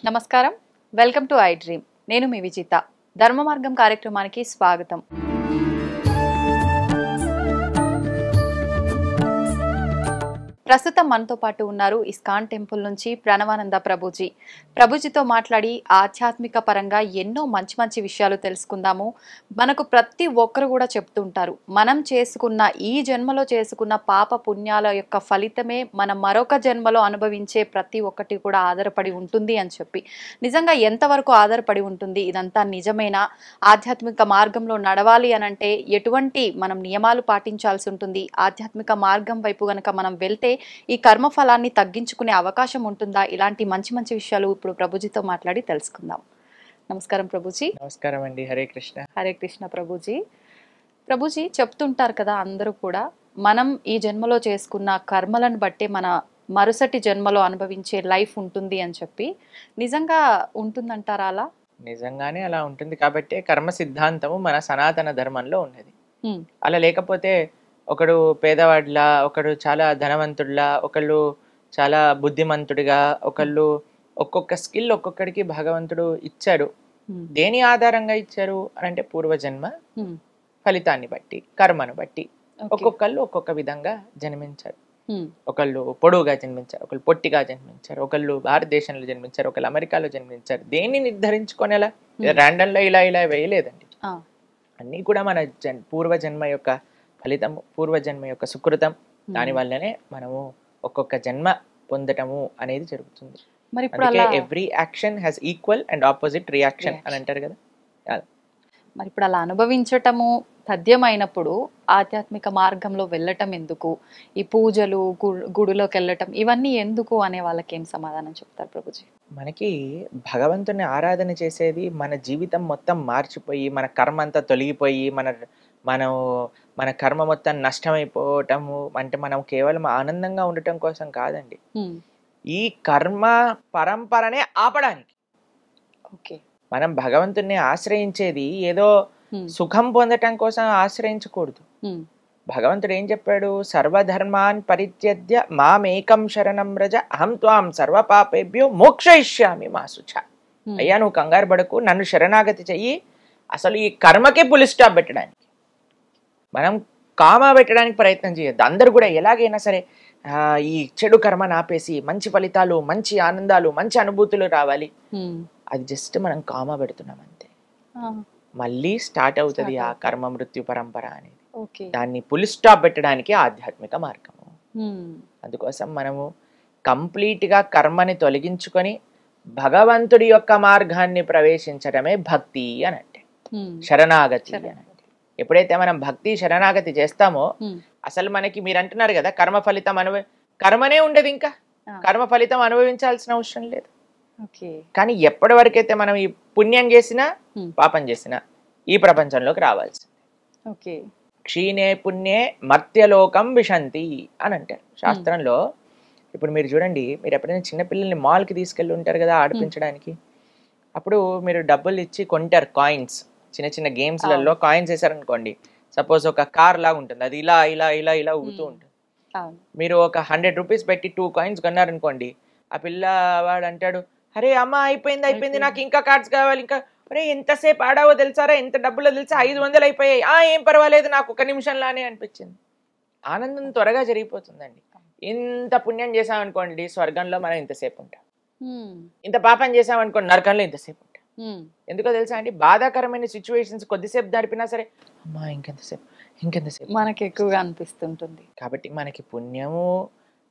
నమస్కారం, welcome to I dream. నేను మీ విజిత. ధర్మ మార్గం కార్యక్రమానికి స్వాగతం. ప్రస్తుతం మనతో పాటు ఉన్నారు ఇస్కాన్ టెంపుల్ నుంచి ప్రణవానంద ప్రభుజీ. ప్రభుజీతో మాట్లాడి ఆధ్యాత్మిక పరంగా ఎన్నో మంచి మంచి విషయాలు తెలుసుకుందాము. మనకు ప్రతి ఒక్కరు కూడా చెప్తుంటారు, మనం చేసుకున్న ఈ జన్మలో చేసుకున్న పాప పుణ్యాల యొక్క ఫలితమే మనం మరొక జన్మలో అనుభవించే ప్రతి ఒక్కటి కూడా ఆధారపడి ఉంటుంది అని చెప్పి. నిజంగా ఎంతవరకు ఆధారపడి ఉంటుంది? ఇదంతా నిజమేనా? ఆధ్యాత్మిక మార్గంలో నడవాలి అనంటే ఎటువంటి మనం నియమాలు పాటించాల్సి ఉంటుంది? ఆధ్యాత్మిక మార్గం వైపు గనక మనం వెళ్తే ఈ కర్మ ఫలాన్ని తగ్గించుకునే అవకాశం ఉంటుందా? ఇలాంటి మంచి మంచి విషయాలు ఇప్పుడు ప్రభుజీతో మాట్లాడి తెలుసుకుందాం. నమస్కారం ప్రభుజీ. నమస్కారం అండి. హరే కృష్ణ. హరే కృష్ణ ప్రభుజీ. ప్రభుజీ చెప్తుంటారు కదా, అందరూ కూడా మనం ఈ జన్మలో చేసుకున్న కర్మలను బట్టే మన మరుసటి జన్మలో అనుభవించే లైఫ్ ఉంటుంది అని చెప్పి. నిజంగా ఉంటుందంటారా అలా? నిజంగానే అలా ఉంటుంది. కాబట్టి కర్మ సిద్ధాంతము మన సనాతన ధర్మంలో ఉన్నది. అలా లేకపోతే ఒకడు పేదవాడిలా, ఒకడు చాలా ధనవంతుడిలా, ఒకళ్ళు చాలా బుద్ధిమంతుడిగా, ఒకళ్ళు ఒక్కొక్క స్కిల్ ఒక్కొక్కడికి భగవంతుడు ఇచ్చాడు. దేని ఆధారంగా ఇచ్చారు అని అంటే పూర్వజన్మ ఫలితాన్ని బట్టి, కర్మను బట్టి ఒక్కొక్కళ్ళు ఒక్కొక్క విధంగా జన్మించారు. ఒకళ్ళు పొడవుగా జన్మించారు, ఒకళ్ళు పొట్టిగా జన్మించారు, ఒకళ్ళు భారతదేశంలో జన్మించారు, ఒకళ్ళు అమెరికాలో జన్మించారు. దేన్ని నిర్ధారించుకునేలా ర్యాండమ్ లో ఇలా ఇలా వేయలేదండి. అన్నీ కూడా మన పూర్వజన్మ యొక్క ఫలితం, పూర్వజన్మ యొక్క సుకృతం. దాని వల్లనే మనము ఒక్కొక్క జన్మ పొందటము అనేది జరుగుతుంది. మరి ఇప్పుడు every action has equal and opposite reaction అని అంటారు కదా. మరి ఇప్పుడు అలా అనుభవించటము తథ్యమైనప్పుడు ఆధ్యాత్మిక మార్గంలో వెళ్ళటం ఎందుకు? ఈ పూజలు, గుడిలోకి వెళ్ళటం ఇవన్నీ ఎందుకు అనే వాళ్ళకి ఏం సమాధానం చెప్తారు ప్రభుజీ? మనకి భగవంతుని ఆరాధన చేసేది మన జీవితం మొత్తం మార్చిపోయి, మన కర్మ అంతా తొలగిపోయి, మన కర్మ మొత్తం నష్టమైపోవటము అంటే మనం కేవలం ఆనందంగా ఉండటం కోసం కాదండి. ఈ కర్మ పరంపరనే ఆపడానికి. ఓకే, మనం భగవంతుని ఆశ్రయించేది ఏదో సుఖం పొందటం కోసం ఆశ్రయించకూడదు. భగవంతుడు ఏం చెప్పాడు? సర్వధర్మాన్ పరిత్యజ్య మామేకం శరణం వ్రజ అహం త్వాం సర్వ పాపేభ్యో మోక్షయిష్యామి మా శుచ. అయ్యా, నువ్వు కంగారు పడకు, నన్ను శరణాగతి చెయ్యి. అసలు ఈ కర్మకే పులి స్టాప్ పెట్టడానికి, మనం కామా పెట్టడానికి ప్రయత్నం చేయొద్దు. అందరు కూడా ఎలాగైనా సరే ఈ చెడు కర్మను ఆపేసి మంచి ఫలితాలు, మంచి ఆనందాలు, మంచి అనుభూతులు రావాలి. అది జస్ట్ మనం కామా పెడుతున్నాం అంతే. మళ్ళీ స్టార్ట్ అవుతుంది ఆ కర్మ మృత్యు పరంపర అనేది. దాన్ని పులి స్టాప్ పెట్టడానికి ఆధ్యాత్మిక మార్గము. అందుకోసం మనము కంప్లీట్ గా కర్మని తొలగించుకొని భగవంతుడి యొక్క మార్గాన్ని ప్రవేశించడమే భక్తి అని అంటే, శరణాగతి అని అంటే. ఎప్పుడైతే మనం భక్తి శరణాగతి చేస్తామో అసలు మనకి, మీరు అంటున్నారు కదా కర్మ ఫలితం కర్మనే ఉండదు, ఇంకా కర్మ ఫలితం అనుభవించాల్సిన అవసరం లేదు. కానీ ఎప్పటి వరకైతే మనం ఈ పుణ్యం చేసినా పాపం చేసినా ఈ ప్రపంచంలోకి రావాల్సింది. క్షీణే పుణ్యే మర్త్యలోకం విశంతి అని అంటారు శాస్త్రంలో. ఇప్పుడు మీరు చూడండి, మీరు ఎప్పుడైనా చిన్నపిల్లల్ని మాల్కి తీసుకెళ్ళి ఉంటారు కదా ఆడిపించడానికి. అప్పుడు మీరు డబ్బులు ఇచ్చి కొంటారు కాయిన్స్. చిన్న చిన్న గేమ్స్లలో కాయిన్స్ వేసారనుకోండి, సపోజ్ ఒక కార్ లాగా ఉంటుంది, అది ఇలా ఇలా ఇలా ఇలా ఊగుతూ ఉంటుంది. మీరు ఒక 100 రూపీస్ పెట్టి 2 కాయిన్స్ కొన్నారనుకోండి, ఆ పిల్లవాడు అంటాడు, అరే అమ్మ అయిపోయింది, నాకు ఇంకా కార్డ్స్ కావాలి, ఇంకా. అరే ఎంతసేపు ఆడావో తెలుసారా, ఎంత డబ్బులో తెలుసా, 500 అయిపోయాయి. ఏం పర్వాలేదు, నాకు 1 నిమిషంలానే అనిపించింది. ఆనందం త్వరగా జరిగిపోతుందండి. ఇంత పుణ్యం చేసామనుకోండి స్వర్గంలో మనం ఇంతసేపు ఉంటాం, ఇంత పాపం చేసామనుకోండి నరకంలో ఇంతసేపు ఉంటాం. ఎందుకో తెలుసా అండి, బాధాకరమైన సిచ్యువేషన్స్ కొద్దిసేపు దాడిపినా సరే అమ్మా ఇంకెంతసేపు మనకి ఎక్కువగా అనిపిస్తుంటుంది. కాబట్టి మనకి పుణ్యము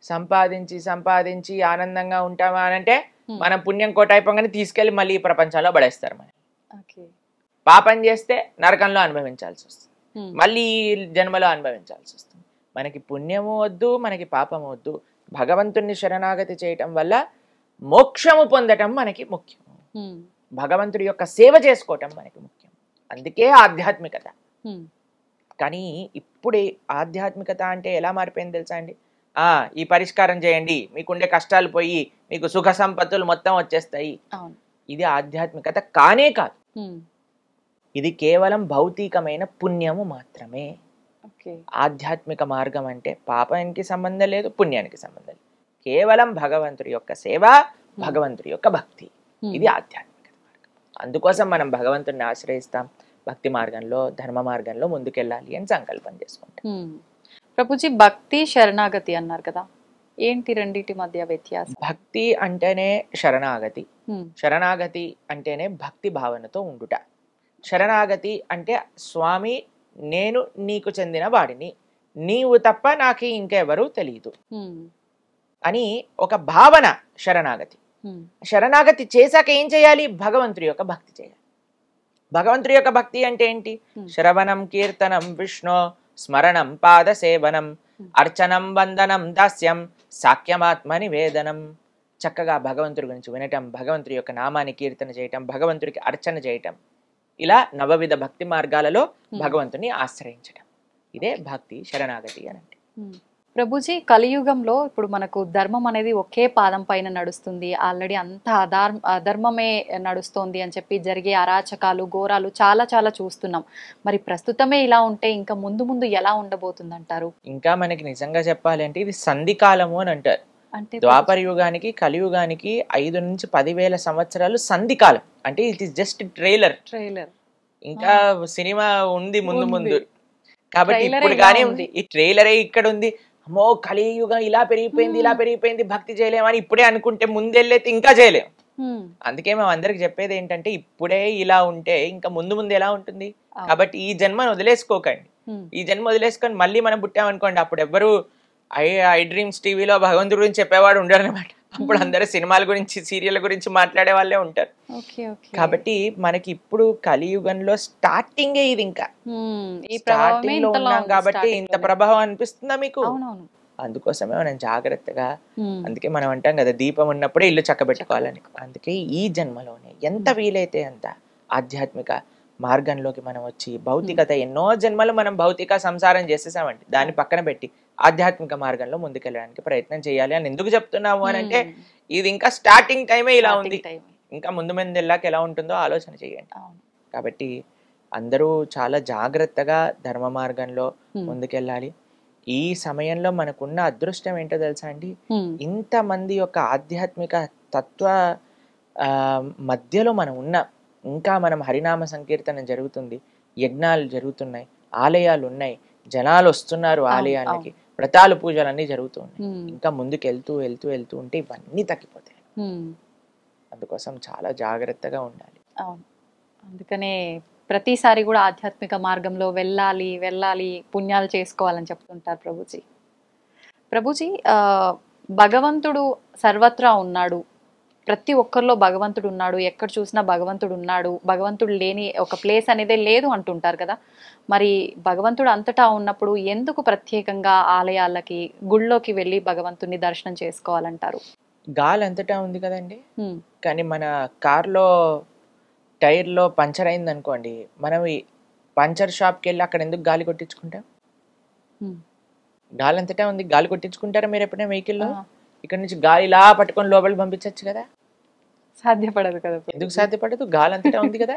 సంపాదించి ఆనందంగా ఉంటామా అని అంటే, మనం పుణ్యం కోటైపోగానే తీసుకెళ్లి మళ్ళీ ఈ ప్రపంచంలో పడేస్తారు. మనం పాపం చేస్తే నరకంలో అనుభవించాల్సి వస్తుంది, మళ్ళీ జన్మలో అనుభవించాల్సి వస్తుంది. మనకి పుణ్యము వద్దు, మనకి పాపము వద్దు. భగవంతుణ్ణి శరణాగతి చేయటం వల్ల మోక్షము పొందటం మనకి ముఖ్యం. భగవంతుడి యొక్క సేవ చేసుకోవటం మనకి ముఖ్యం. అందుకే ఆధ్యాత్మికత. కానీ ఇప్పుడే ఆధ్యాత్మికత అంటే ఎలా మారిపోయింది తెలుసా అండి? ఈ పరిష్కారం చేయండి, మీకుండే కష్టాలు పోయి మీకు సుఖ సంపత్తులు మొత్తం వచ్చేస్తాయి. ఇది ఆధ్యాత్మికత కానే కాదు. ఇది కేవలం భౌతికమైన పుణ్యము మాత్రమే. ఆధ్యాత్మిక మార్గం అంటే పాపానికి సంబంధం లేదు, పుణ్యానికి సంబంధం లేదు. కేవలం భగవంతుడి యొక్క సేవ, భగవంతుడి యొక్క భక్తి. ఇది ఆధ్యాత్మిక మార్గం. అందుకోసం మనం భగవంతుడిని ఆశ్రయిస్తాం, భక్తి మార్గంలో ధర్మ మార్గంలో ముందుకెళ్ళాలి అని సంకల్పం చేసుకుంటాం. ప్రభుజీ భక్తి శరణాగతి అన్నారు కదా, ఏంటి రెండిటి మధ్య వ్యత్యాసం? భక్తి అంటేనే శరణాగతి, శరణాగతి అంటేనే భక్తి భావనతో ఉండుట. శరణాగతి అంటే స్వామి నేను నీకు చెందిన వాడిని, నీవు తప్ప నాకు ఇంకెవరూ తెలియదు అని ఒక భావన శరణాగతి. శరణాగతి చేశాక ఏం చేయాలి? భగవంతుడి యొక్క భక్తి చేయాలి. భగవంతుడి యొక్క భక్తి అంటే ఏంటి? శ్రవణం కీర్తనం విష్ణు స్మరణం పాద సేవనం అర్చనం వందనం దాస్యం సాఖ్యమాత్మ నివేదనం. చక్కగా భగవంతుడి గురించి వినటం, భగవంతుడి యొక్క నామాన్ని కీర్తన చేయటం, భగవంతుడికి అర్చన చేయటం, ఇలా నవవిధ భక్తి మార్గాలలో భగవంతుని ఆశ్రయించటం, ఇదే భక్తి శరణాగతి అని అంటే. ప్రభుజీ కలియుగంలో ఇప్పుడు మనకు ధర్మం అనేది ఒకే పాదం పైన నడుస్తుంది, ఆల్రెడీ అంత అధర్మమే నడుస్తోంది అని చెప్పి జరిగే అరాచకాలు ఘోరాలు చాలా చాలా చూస్తున్నాం. మరి ప్రస్తుతమే ఇలా ఉంటే ఇంకా ముందు ముందు ఎలా ఉండబోతుంది అంటారు? ఇంకా మనకి నిజంగా చెప్పాలి అంటే ఇది సంధికాలము అని అంటారు. అంటే ద్వాపర యుగానికి కలియుగానికి 5 నుంచి 10,000 సంవత్సరాలు సంధికాలం. అంటే ఇట్ ఈస్ జస్ట్ ట్రైలర్. ఇంకా సినిమా ఉంది ముందు ముందు. కాబట్టి ఇప్పుడు కానీ ఈ ట్రైలరే ఇక్కడ ఉంది. అమ్మో కలియుగం ఇలా పెరిగిపోయింది, ఇలా పెరిగిపోయింది, భక్తి చేయలేమని ఇప్పుడే అనుకుంటే ముందెళ్ళైతే ఇంకా చేయలేం. అందుకే మేము అందరికి చెప్పేది ఏంటంటే ఇప్పుడే ఇలా ఉంటే ఇంకా ముందు ముందు ఎలా ఉంటుంది. కాబట్టి ఈ జన్మను వదిలేసుకోకండి. ఈ జన్మ వదిలేసుకొని మళ్ళీ మనం పుట్టామనుకోండి, అప్పుడు ఎవ్వరు ఐ డ్రీమ్స్ టీవీలో భగవంతుడి గురించి చెప్పేవాడు ఉండరు అనమాట. అప్పుడు అందరూ సినిమాల గురించి సీరియల్ గురించి మాట్లాడే వాళ్ళే ఉంటారు. కాబట్టి మనకి ఇప్పుడు కలియుగంలో స్టార్టింగే ఇది. ఇంకా స్టార్టింగ్ లో ఉన్నాం కాబట్టి ఇంత ప్రభావం అనిపిస్తుందా మీకు? అందుకోసమే మనం జాగ్రత్తగా, అందుకే మనం అంటాం కదా దీపం ఉన్నప్పుడే ఇల్లు చక్కబెట్టుకోవాలని. అందుకే ఈ జన్మలోనే ఎంత వీలైతే అంత ఆధ్యాత్మిక మార్గంలోకి మనం వచ్చి భౌతికత ఎన్నో జన్మలు మనం భౌతిక సంసారం చేసేసామండి, దాన్ని పక్కన పెట్టి ఆధ్యాత్మిక మార్గంలో ముందుకెళ్ళడానికి ప్రయత్నం చేయాలి అని ఎందుకు చెప్తున్నాము అని అంటే ఇది ఇంకా స్టార్టింగ్ టైమే ఇలా ఉంది. ఇంకా ముందు ముందు వెళ్ళాక ఎలా ఉంటుందో ఆలోచన చేయండి. కాబట్టి అందరూ చాలా జాగ్రత్తగా ధర్మ మార్గంలో ముందుకెళ్ళాలి. ఈ సమయంలో మనకున్న అదృష్టం ఏంటో తెలుసా అండి? ఇంతమంది యొక్క ఆధ్యాత్మిక తత్వ మధ్యలో మనం ఉన్నాం. ఇంకా మనం హరినామ సంకీర్తనం జరుగుతుంది, యజ్ఞాలు జరుగుతున్నాయి, ఆలయాలు ఉన్నాయి, జనాలు వస్తున్నారు ఆలయాలకి, వ్రతాలు పూజలు అన్నీ జరుగుతున్నాయి. ఇంకా ముందుకు వెళ్తూ వెళ్తూ వెళ్తూ ఉంటే ఇవన్నీ తగ్గిపోతాయి. అందుకోసం చాలా జాగ్రత్తగా ఉండాలి. అందుకనే ప్రతిసారి కూడా ఆధ్యాత్మిక మార్గంలో వెళ్ళాలి వెళ్ళాలి పుణ్యాలు చేసుకోవాలని చెప్తుంటారు ప్రభుజీ. ప్రభుజీ భగవంతుడు సర్వత్రా ఉన్నాడు, ప్రతి ఒక్కరిలో భగవంతుడు ఉన్నాడు, ఎక్కడ చూసినా భగవంతుడు ఉన్నాడు, భగవంతుడు లేని ఒక ప్లేస్ అనేదే లేదు అంటుంటారు కదా. మరి భగవంతుడు అంతటా ఉన్నప్పుడు ఎందుకు ప్రత్యేకంగా ఆలయాలకి గుళ్ళోకి వెళ్ళి భగవంతుడిని దర్శనం చేసుకోవాలంటారు? గాలి అంతటా ఉంది కదండి. కానీ మన కార్లో టైర్లో పంచర్ అయింది అనుకోండి, మనం ఈ పంచర్ షాప్కి వెళ్ళి అక్కడ ఎందుకు గాలి కొట్టించుకుంటాం? గాలి అంతటా ఉంది, గాలి కొట్టించుకుంటారా మీరు ఎప్పుడైనా వెహికల్లో? ఇక్కడ నుంచి గాలి ఇలా పట్టుకొని లోపలికి పంపించచ్చు కదా. సాధ్యపడదు కదా. ఎందుకు సాధ్యపడదు? గాలి అంతటా ఉంది కదా.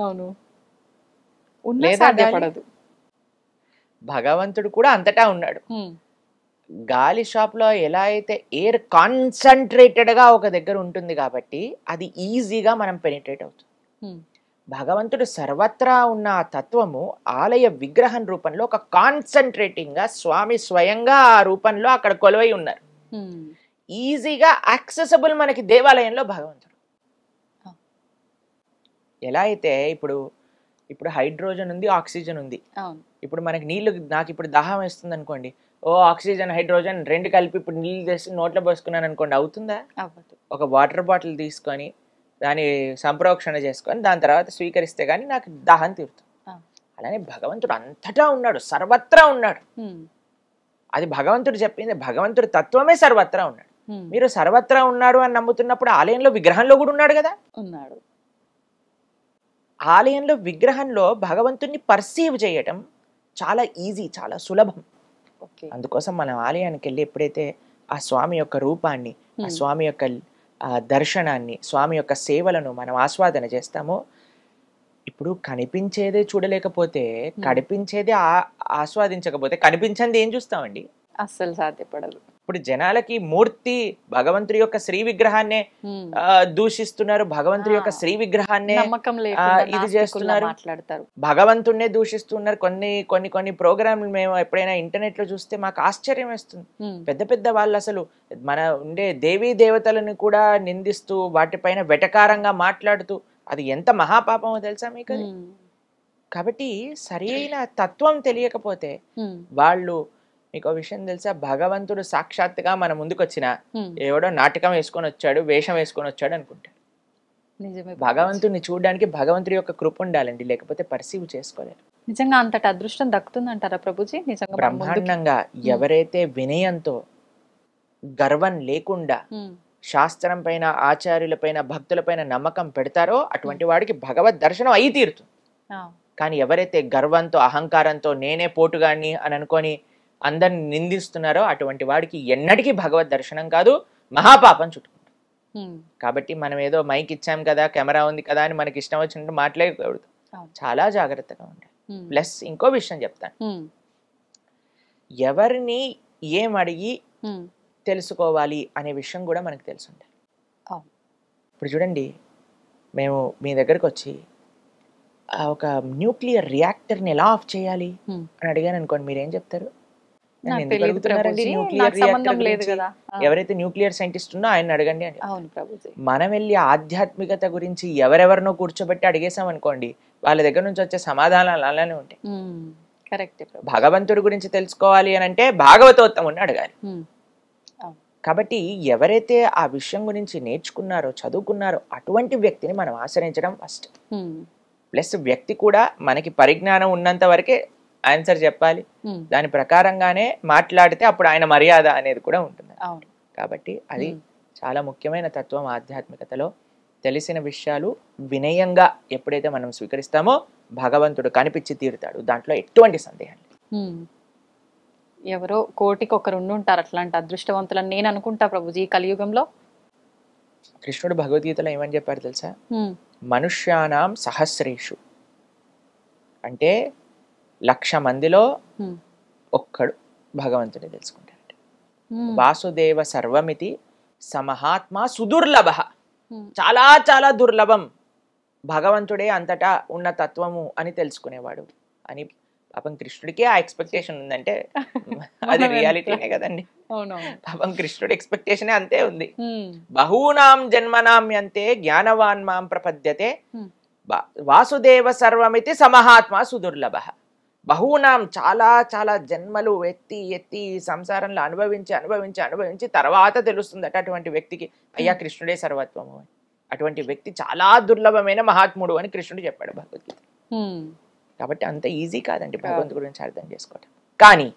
అవును, సాధ్యపడదు. భగవంతుడు కూడా అంతటా ఉన్నాడు. గాలి షాప్ లో ఎలా అయితే ఎయిర్ కాన్సన్ట్రేటెడ్ గా ఒక దగ్గర ఉంటుంది కాబట్టి అది ఈజీగా మనం పెనిట్రేట్ అవుతుంది. భగవంతుడు సర్వత్రా ఉన్న ఆ తత్వము ఆలయ విగ్రహం రూపంలో ఒక కాన్సన్ట్రేటింగ్ గా స్వామి స్వయంగా ఆ రూపంలో అక్కడ కొలువై ఉన్నారు. ఈజీగా యాక్సెసబుల్ మనకి దేవాలయంలో భగవంతుడు. ఎలా అయితే ఇప్పుడు హైడ్రోజన్ ఉంది, ఆక్సిజన్ ఉంది. ఇప్పుడు మనకి నీళ్లు, నాకు ఇప్పుడు దాహం వేస్తుంది అనుకోండి, ఓ ఆక్సిజన్ హైడ్రోజన్ రెండు కలిపి ఇప్పుడు నీళ్ళు తెసి నోట్లో పోసుకున్నాను అనుకోండి, అవుతుందా? ఒక వాటర్ బాటిల్ తీసుకొని దాన్ని సంప్రోక్షణ చేసుకొని దాని తర్వాత స్వీకరిస్తే గానీ నాకు దాహం తీరుతుంది. అలానే భగవంతుడు అంతటా ఉన్నాడు, సర్వత్రా ఉన్నాడు. అది భగవంతుడు చెప్పింది. భగవంతుడు తత్వమే సర్వత్రా ఉన్నాడు. మీరు సర్వత్రా ఉన్నాడు అని నమ్ముతున్నప్పుడు ఆలయంలో విగ్రహంలో కూడా ఉన్నాడు కదా. ఉన్నాడు. ఆలయంలో విగ్రహంలో భగవంతుడిని పర్సీవ్ చేయటం చాలా ఈజీ, చాలా సులభం. అందుకోసం మనం ఆలయానికి వెళ్ళి ఎప్పుడైతే ఆ స్వామి యొక్క రూపాన్ని, ఆ స్వామి యొక్క దర్శనాన్ని, స్వామి యొక్క సేవలను మనం ఆస్వాదన చేస్తామో, ఇప్పుడు కనిపించేదే చూడలేకపోతే, కనిపించేదే ఆస్వాదించకపోతే కనిపించింది ఏం చూస్తామండి? అస్సలు సాధ్యపడదు. ఇప్పుడు జనాలకి మూర్తి భగవంతుడి యొక్క శ్రీ విగ్రహాన్నే దూషిస్తున్నారు, భగవంతుడి యొక్క శ్రీ విగ్రహాన్నే ఇది చేస్తున్నారు, మాట్లాడతారు, భగవంతుడినే దూషిస్తున్నారు. కొన్ని కొన్ని కొన్ని ప్రోగ్రాంలు మేము ఎప్పుడైనా ఇంటర్నెట్ లో చూస్తే మాకు ఆశ్చర్యం వేస్తుంది. పెద్ద పెద్ద వాళ్ళు అసలు మన ఉండే దేవీ దేవతలను కూడా నిందిస్తూ వాటిపైన వెటకారంగా మాట్లాడుతూ, అది ఎంత మహాపాపమో తెలుసా మీకు? కాబట్టి సరైన తత్వం తెలియకపోతే వాళ్ళు, మీకు విషయం తెలుసా, భగవంతుడు సాక్షాత్తుగా మన ముందుకు వచ్చిన ఎవడో నాటకం వేసుకొని వచ్చాడు, వేషం వేసుకొని వచ్చాడు అనుకుంటాడు. భగవంతుడిని చూడడానికి భగవంతుడి యొక్క కృప ఉండాలండి, లేకపోతే పర్సీవ్ చేసుకోలేరు. నిజంగా అంతటి అదృష్టం దక్కుతుందంటారా ప్రభుజీ? నిజంగా బ్రహ్మాండంగా ఎవరైతే వినయంతో, గర్వం లేకుండా శాస్త్రం పైన, ఆచార్యుల పైన, భక్తుల పైన నమ్మకం పెడతారో అటువంటి వాడికి భగవద్ దర్శనం అయి తీరుతుంది. కానీ ఎవరైతే గర్వంతో, అహంకారంతో నేనే పోటుగాడిని అని అనుకొని అందరిని నిందిస్తున్నారో అటువంటి వాడికి ఎన్నటికీ భగవద్ దర్శనం కాదు, మహాపాపం చుట్టుకుంటాం. కాబట్టి మనం ఏదో మైక్ ఇచ్చాం కదా, కెమెరా ఉంది కదా అని మనకి ఇష్టం వచ్చినట్టు మాట్లాడకూడదు, చాలా జాగ్రత్తగా ఉండాలి. ప్లస్ ఇంకో విషయం చెప్తాను, ఎవరిని ఏం అడిగి తెలుసుకోవాలి అనే విషయం కూడా మనకు తెలిసి ఉండాలి. ఇప్పుడు చూడండి, మేము మీ దగ్గరకు వచ్చి ఒక న్యూక్లియర్ రియాక్టర్ని ఎలా ఆఫ్ చేయాలి అని అడిగాను అనుకోండి, మీరేం చెప్తారు? ఎవరైతే న్యూక్లియర్ సైంటిస్ట్ ఉన్నో ఆయన అడగండి అని. మనం వెళ్ళి ఆధ్యాత్మికత గురించి ఎవరెవరినో కూర్చోబెట్టి అడిగేసాం అనుకోండి, వాళ్ళ దగ్గర నుంచి వచ్చే సమాధానాలు అలానే ఉంటాయి. భగవంతుడి గురించి తెలుసుకోవాలి అని అంటే భాగవతోత్తముని అడగాలి. కాబట్టి ఎవరైతే ఆ విషయం గురించి నేర్చుకున్నారో, చదువుకున్నారో అటువంటి వ్యక్తిని మనం ఆశ్రయించడం ఫస్ట్. ప్లస్ వ్యక్తి కూడా మనకి పరిజ్ఞానం ఉన్నంత వరకే ఆన్సర్ చెప్పాలి, దాని ప్రకారంగానే మాట్లాడితే అప్పుడు ఆయన మర్యాద అనేది కూడా ఉంటుంది. కాబట్టి అది చాలా ముఖ్యమైన తత్వం ఆధ్యాత్మికతలో. తెలిసిన విషయాలు వినయంగా ఎప్పుడైతే మనం స్వీకరిస్తామో భగవంతుడు కనిపించి తీరుతాడు, దాంట్లో ఎటువంటి సందేహం లేదు. ఎవరో కోటికి ఒకరు ఉంటారు అట్లాంటి అదృష్టవంతులని నేను అనుకుంటా ప్రభుజీ ఈ కలియుగంలో. కృష్ణుడు భగవద్గీతలో ఏమని చెప్పారు తెలుసా? మనుష్యానాం సహస్రేషు, అంటే 1,00,000 మందిలో ఒక్కడు భగవంతుని తెలుసుకుంటాడు. వాసుదేవ సర్వమితి సమహాత్మ సుదుర్లభ, చాలా చాలా దుర్లభం భగవంతుడే అంతటా ఉన్న తత్వము అని తెలుసుకునేవాడు అని. పాపం కృష్ణుడికి ఆ ఎక్స్పెక్టేషన్ ఉందంటే అది రియాలిటీనే కదండి. పాపం కృష్ణుడి ఎక్స్పెక్టేషన్ అంతే ఉంది. బహూనాం జన్మనామ్యంతే జ్ఞానవాన్ మాం ప్రపద్యతే వాసుదేవ సర్వమితి సమహాత్మ సుదుర్లభ. బహూనాం చాలా చాలా జన్మలు ఎత్తి ఎత్తి సంసారంలో అనుభవించి అనుభవించి అనుభవించి తర్వాత తెలుస్తుందట అటువంటి వ్యక్తికి, అయ్యా కృష్ణుడే సర్వత్వము అని. అటువంటి వ్యక్తి చాలా దుర్లభమైన మహాత్ముడు అని కృష్ణుడు చెప్పాడు భగవద్గీత. కాబట్టి అంత ఈజీ కాదండి భగవంతుడి గురించి అర్థం చేసుకోవటం. కానీ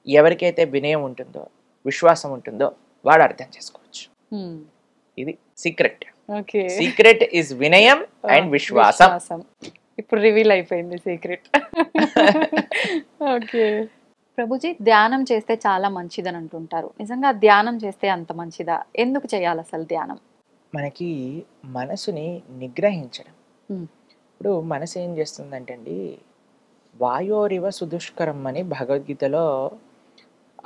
ఎవరికైతే వినయం ఉంటుందో, విశ్వాసం ఉంటుందో వాడు అర్థం చేసుకోవచ్చు. ఇది సీక్రెట్. సీక్రెట్ ఇస్ వినయం అండ్ విశ్వాసం. ఇప్పుడు రివీల్ అయిపోయింది సీక్రెట్. ఓకే ప్రభుజీ, ధ్యానం చేస్తే చాలా మంచిదని అంటుంటారు. నిజంగా ధ్యానం చేస్తే అంత మంచిదా? ఎందుకు చేయాలి అసలు ధ్యానం? మనకి మనసుని నిగ్రహించడం. ఇప్పుడు మనసు ఏం చేస్తుందంటే అండి, వాయోరివ సుదుష్కరం అని భగవద్గీతలో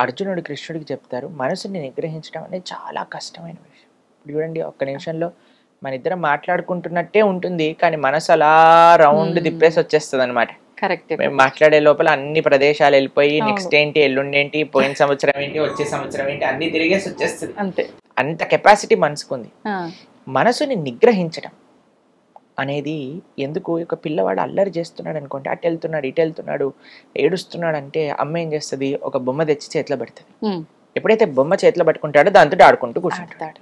అర్జునుడు కృష్ణుడికి చెప్తారు. మనసుని నిగ్రహించడం అనేది చాలా కష్టమైన విషయం. ఇప్పుడు చూడండి, ఒక్క నిమిషంలో మన ఇద్దరం మాట్లాడుకుంటున్నట్టే ఉంటుంది, కానీ మనసు అలా రౌండ్ తిప్పేసి వచ్చేస్తుంది అనమాట. మేము మాట్లాడే లోపల అన్ని ప్రదేశాలు వెళ్ళిపోయి నెక్స్ట్ ఏంటి, ఎల్లుండి ఏంటి, పోయిన సంవత్సరం ఏంటి, వచ్చే సంవత్సరం ఏంటి అన్ని తిరిగేసి వచ్చేస్తుంది. అంతే, అంత కెపాసిటీ మనసుకుంది. మనసుని నిగ్రహించడం అనేది ఎందుకు? ఒక పిల్లవాడు అల్లరి చేస్తున్నాడు అనుకోండి, అటు వెళ్తున్నాడు ఇటు వెళ్తున్నాడు ఏడుస్తున్నాడు అంటే అమ్మ ఏం చేస్తుంది, ఒక బొమ్మ తెచ్చి చేతిలో పెడుతుంది. ఎప్పుడైతే బొమ్మ చేతిలో పట్టుకుంటాడో దాంతో ఆడుకుంటూ కూర్చుంటాడు.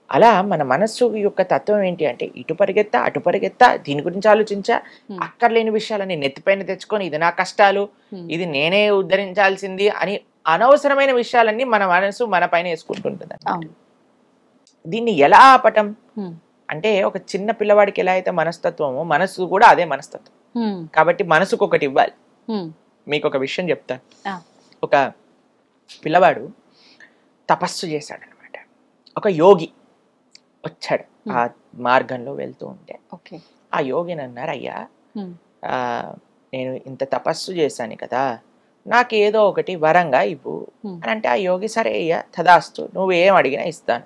అలా మన మనస్సు యొక్క తత్వం ఏంటి అంటే, ఇటు పరిగెత్తా అటు పరిగెత్తా, దీని గురించి ఆలోచించా, అక్కర్లేని విషయాలని నెత్తిపైన తెచ్చుకొని ఇది నా కష్టాలు, ఇది నేనే ఉద్ధరించాల్సింది అని అనవసరమైన విషయాలన్నీ మన మనసు మన పైన వేసుకుంటుంటుంది. దీన్ని ఎలా ఆపటం అంటే, ఒక చిన్న పిల్లవాడికి ఎలా అయితే మనస్తత్వమో మనసు కూడా అదే మనస్తత్వం. కాబట్టి మనసుకు ఒకటి ఇవ్వాలి. మీకు ఒక విషయం చెప్తాను. ఒక పిల్లవాడు తపస్సు చేశాడు అనమాట. ఒక యోగి వచ్చాడు ఆ మార్గంలో వెళ్తూ ఉంటే. ఆ యోగిని అన్నారు, అయ్యా నేను ఇంత తపస్సు చేశాను కదా, నాకు ఏదో ఒకటి వరంగా ఇవ్వు అని అంటే ఆ యోగి సరే అయ్యా తదాస్తు నువ్వు ఏం అడిగినా ఇస్తాను,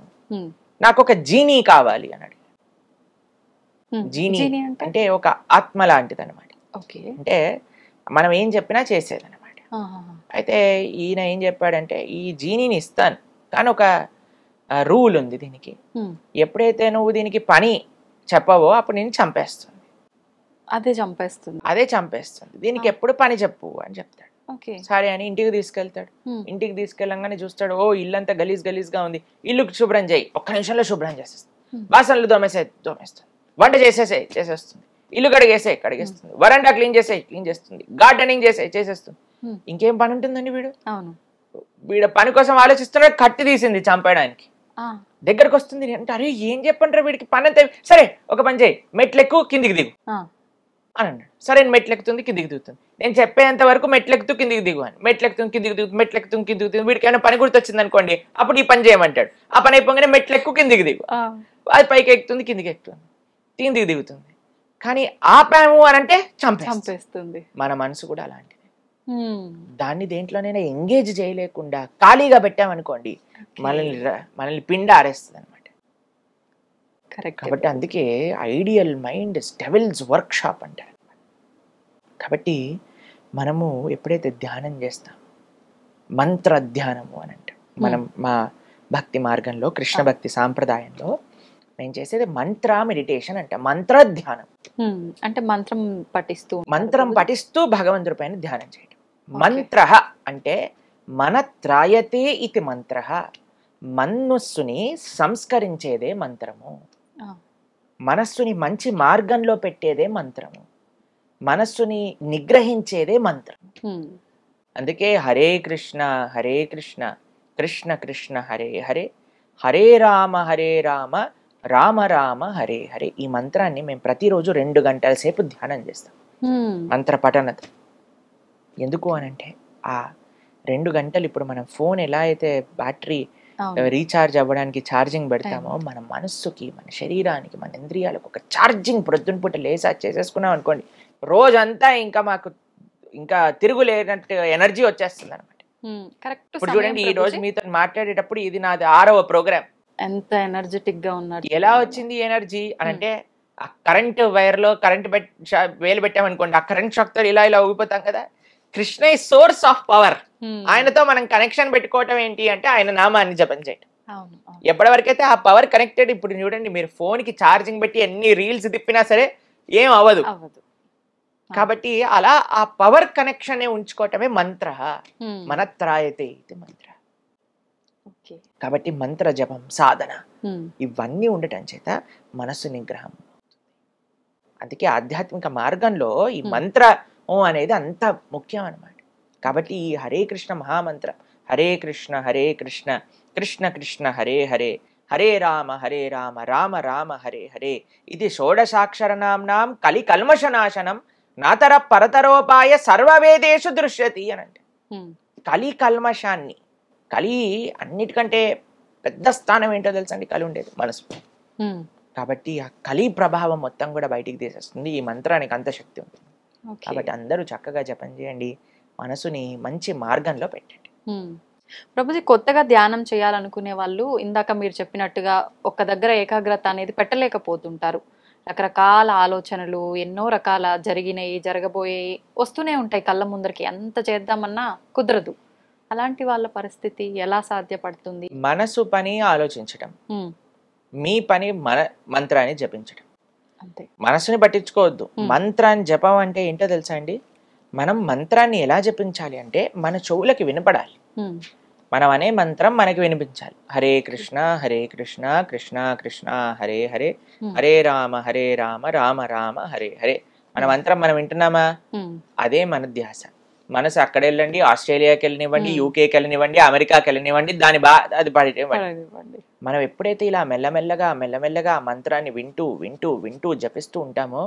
నాకు ఒక జీనీ కావాలి అని అడిగాడు. జీనీ అంటే ఒక ఆత్మ లాంటిది అనమాట. అంటే మనం ఏం చెప్పినా చేసేది అనమాట. అయితే ఈయన ఏం చెప్పాడంటే ఈ జీనీని ఇస్తాను కానీ ఒక రూల్ ఉంది దీనికి, ఎప్పుడైతే నువ్వు దీనికి పని చెప్పవో అప్పుడు నేను చంపేస్తుంది. అదే చంపేస్తుంది, దీనికి ఎప్పుడు పని చెప్పు అని చెప్తాడు. సరే అని ఇంటికి తీసుకెళ్తాడు. ఇంటికి తీసుకెళ్ళంగానే చూస్తాడు, ఓ ఇల్లంతా గలీజ్ గలీజ్గా ఉంది, ఇల్లు శుభ్రం చేయి, ఒక్క నిమిషంలో శుభ్రం చేసేస్తుంది, బాసనలు దోమేస్తుంది, వంట చేసేస్తుంది, ఇల్లు కడిగేస్తుంది, వరండా క్లీన్ చేస్తుంది, గార్డెనింగ్ చేసేస్తుంది. ఇంకేం పని ఉంటుందండి వీడు పని కోసం ఆలోచిస్తున్నాడు, కత్తి తీసింది చంపేయడానికి, దగ్గరకు వస్తుంది అంటే అరే ఏం చెప్పంటారా వీడికి పని అంతా, సరే ఒక పని చేయి మెట్లెక్కు కిందికి దిగు అని అన్నాడు. సరే మెట్లెక్కుతుంది కిందికి దిగుతుంది, నేను చెప్పేంత వరకు మెట్లెక్కుతూ కిందికి దిగు అని, మెట్లెక్కుతుంది కిందికి దిగుతుంది, వీడికి ఏమైనా పని గుర్తొచ్చింది అనుకోండి అప్పుడు ఈ పని చేయమంటాడు, ఆ పని అయిపోగానే మెట్లెక్కు కిందికి దిగు, అది పైకి ఎక్కుతుంది కిందికి ఎక్కుతుంది కిందికి దిగుతుంది. కానీ ఆపాము అని అంటే చంపేస్తుంది. మన మనసు కూడా అలాంటిది, దాన్ని దేంట్లోనైనా ఎంగేజ్ చేయలేకుండా ఖాళీగా పెట్టామనుకోండి మనల్ని పిండ ఆరేస్తుంది అనమాట. కాబట్టి అందుకే ideal mind devils workshop అంటారు. కాబట్టి మనము ఎప్పుడైతే ధ్యానం చేస్తాం, మంత్ర ధ్యానము అని అంటాం. మనం మా భక్తి మార్గంలో కృష్ణ భక్తి సాంప్రదాయంలో మేము చేసేది మంత్ర మెడిటేషన్ అంటే మంత్ర ధ్యానం. అంటే మంత్రం పఠిస్తూ భగవంతుడి పైన ధ్యానం చేయడం. మంత్ర అంటే మన త్రాయతే ఇది మంత్ర, మనస్సుని సంస్కరించేదే మంత్రము, మనస్సుని మంచి మార్గంలో పెట్టేదే మంత్రము, మనస్సుని నిగ్రహించేదే మంత్రం. అందుకే హరే కృష్ణ కృష్ణ కృష్ణ హరే హరే, హరే రామ రామ రామ హరే హరే. ఈ మంత్రాన్ని మేము ప్రతిరోజు 2 గంటల సేపు ధ్యానం చేస్తాం, మంత్ర పఠనత. ఎందుకు అనంటే ఆ 2 గంటలు ఇప్పుడు మనం ఫోన్ ఎలా అయితే బ్యాటరీ రీఛార్జ్ అవ్వడానికి ఛార్జింగ్ పెడతామో, మన మనస్సుకి మన శరీరానికి మన ఇంద్రియాలకు ఒక ఛార్జింగ్ ప్రొద్దున పూట లేసా చేసేసుకున్నాం అనుకోండి, రోజంతా మాకు ఇంకా తిరుగులేనట్టు ఎనర్జీ వచ్చేస్తుంది అనమాట. ఇప్పుడు చూడండి ఈ రోజు మీతో మాట్లాడేటప్పుడు ఇది నాది 6వ ప్రోగ్రామ్. ఎంత ఎనర్జెటిక్ గా ఉన్నారు. ఎలా వచ్చింది ఎనర్జీ అనంటే ఆ కరెంట్ వైర్ లో కరెంట్ వేలు పెట్టామనుకోండి, ఆ కరెంట్ షాక్ తో ఇలా ఊగిపోతాం కదా. కృష్ణ ఈ సోర్స్ ఆఫ్ పవర్, ఆయనతో మనం కనెక్షన్ పెట్టుకోవటం ఏంటి అంటే ఆయన నామాన్ని జపం చేయటం. ఎప్పటివరకైతే ఆ పవర్ కనెక్టెడ్, ఇప్పుడు చూడండి మీరు ఫోన్ కి ఛార్జింగ్ పెట్టి ఎన్ని రీల్స్ తిప్పినా సరే ఏం అవ్వదు. కాబట్టి అలా ఆ పవర్ కనెక్షన్ ఉంచుకోవటమే మంత్ర, మనత్రాయతే ఇది మంత్ర. కాబట్టి మంత్ర జపం సాధన ఇవన్నీ ఉండటం చేత మనస్సు నిగ్రహం. అందుకే ఆధ్యాత్మిక మార్గంలో ఈ మంత్ర అనేది అంత ముఖ్యం అన్నమాట. కాబట్టి ఈ హరే కృష్ణ మహామంత్రం, హరే కృష్ణ కృష్ణ కృష్ణ హరే హరే, హరే రామ రామ రామ హరే హరే, ఇది షోడశాక్షరనాంనాం కలి కల్మషనాశనం నాతర పరతరోపాయ సర్వవేదేషు దృశ్యతి అని అంటే. కలి కల్మషాన్ని, కలి అన్నిటికంటే పెద్ద స్థానం ఏంటో తెలుసండి, కలి ఉండేది మనసు. కాబట్టి ఆ కలి ప్రభావం మొత్తం కూడా బయటికి తీసేస్తుంది. ఈ మంత్రానికి అంత శక్తి ఉంటుంది. కాబట్టి అందరూ చక్కగా జపం చేయండి, మనసుని మంచి మార్గంలో పెట్టండి. ప్రభుజీ, కొత్తగా ధ్యానం చేయాలనుకునే వాళ్ళు ఇందాక మీరు చెప్పినట్టుగా ఒక్క దగ్గర ఏకాగ్రత అనేది పెట్టలేకపోతుంటారు. రకరకాల ఆలోచనలు, ఎన్నో రకాల జరిగినాయి జరగబోయేవి వస్తూనే ఉంటాయి కళ్ళ ముందరికి, ఎంత చేద్దామన్నా కుదరదు. అలాంటి వాళ్ళ పరిస్థితి ఎలా సాధ్యపడుతుంది? మనసు పని ఆలోచించటం, మీ పని మంత్రాన్ని జపించటం. అంతే, మనసుని పట్టించుకోవద్దు. మంత్రాన్ని జపం అంటే ఏంటో తెలుసా అండి? మనం మంత్రాన్ని ఎలా జపించాలి అంటే మన చెవులకి వినపడాలి. మనం అనే మంత్రం మనకి వినిపించాలి. హరే కృష్ణ కృష్ణ కృష్ణ హరే హరే, హరే రామ రామ రామ హరే హరే. మన మంత్రం మనం వింటున్నామా? అదే మన ధ్యాస. మనసు అక్కడ వెళ్ళండి, ఆస్ట్రేలియాకి వెళ్ళనివ్వండి, యూకేకి వెళ్ళనివ్వండి, అమెరికాకి వెళ్ళనివ్వండి, అది పడివ్వండి. మనం ఎప్పుడైతే ఇలా మెల్లమెల్లగా మంత్రాన్ని వింటూ వింటూ వింటూ జపిస్తూ ఉంటామో,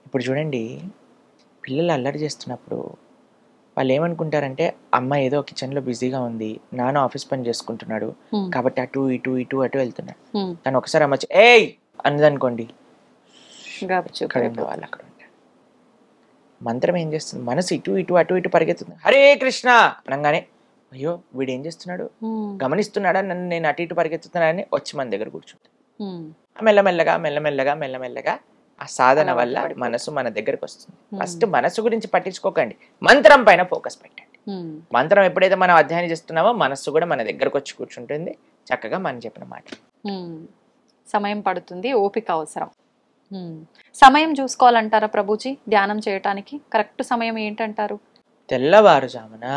ఇప్పుడు చూడండి పిల్లలు అల్లరి చేస్తున్నప్పుడు వాళ్ళు ఏమనుకుంటారంటే అమ్మ ఏదో కిచెన్లో బిజీగా ఉంది, నాన్న ఆఫీస్ పని చేసుకుంటున్నాడు కాబట్టి అటు ఇటు వెళ్తున్నాడు. కానీ ఒకసారి అమ్మ ఏయ్ అన్నదనుకోండి, వాళ్ళు అక్కడ ఉంటారు. మంత్రం ఏం చేస్తుంది, మనసు ఇటు ఇటు అటు ఇటు పరిగెత్తుంది. హరే కృష్ణ అనగానే అయ్యో వీడు ఏం చేస్తున్నాడు, గమనిస్తున్నాడా నన్ను నేను అటు ఇటు పరిగెత్తుతున్నానని వచ్చి మన దగ్గర కూర్చుంటుంది. మెల్లమెల్లగా మెల్లమెల్లగా మెల్లమెల్లగా ఆ సాధన వల్ల మనసు మన దగ్గరకు వస్తుంది. ఫస్ట్ మనసు గురించి పట్టించుకోకండి, మంత్రం పైన ఫోకస్ పెట్టండి. మంత్రం ఎప్పుడైతే మనం అధ్యయనం చేస్తున్నామో మనస్సు కూడా మన దగ్గరకు వచ్చి కూర్చుంటుంది, చక్కగా మనం చెప్పిన మాట. సమయం పడుతుంది, ఓపిక అవసరం. సమయం చూసుకోవాలంటారా ప్రభుజీ ధ్యానం చేయటానికి? కరెక్ట్ సమయం ఏంటంటారు? తెల్లవారుజామున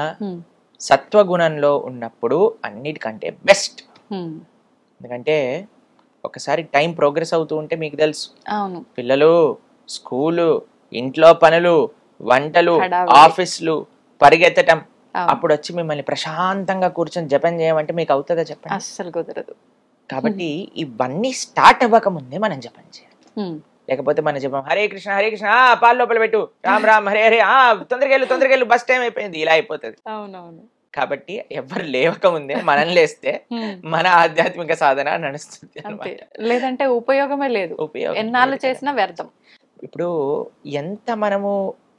సత్వగుణంలో ఉన్నప్పుడు అన్నిటికంటే బెస్ట్. ఎందుకంటే ఒకసారి టైం ప్రోగ్రెస్ అవుతూ ఉంటే మీకు తెలుసు, పిల్లలు, స్కూలు, ఇంట్లో పనులు, వంటలు, ఆఫీసులు, పరిగెత్తటం, అప్పుడు వచ్చి మిమ్మల్ని ప్రశాంతంగా కూర్చొని జపం చేయమంటే మీకు అవుతుందా చెప్పండి? అస్సలు కుదరదు. కాబట్టి ఇవన్నీ స్టార్ట్ అవ్వక ముందే మనం జపం చేయాలి. లేకపోతే మన జపం హరే కృష్ణ హరే కృష్ణ పాలు లోపల పెట్టు, రామ్ రామ్ హరే హరే, తొందరగా వెళ్ళు బస్ టైం అయిపోయింది, ఇలా అయిపోతుంది. అవునవును. కాబట్టి ఎవరు లేవక ముందే మనం లేస్తే మన ఆధ్యాత్మిక సాధన నడుస్తుంది, లేదంటే ఉపయోగమే లేదు, ఎన్నాళ్ళు చేసినా వ్యర్థం. ఇప్పుడు ఎంత మనము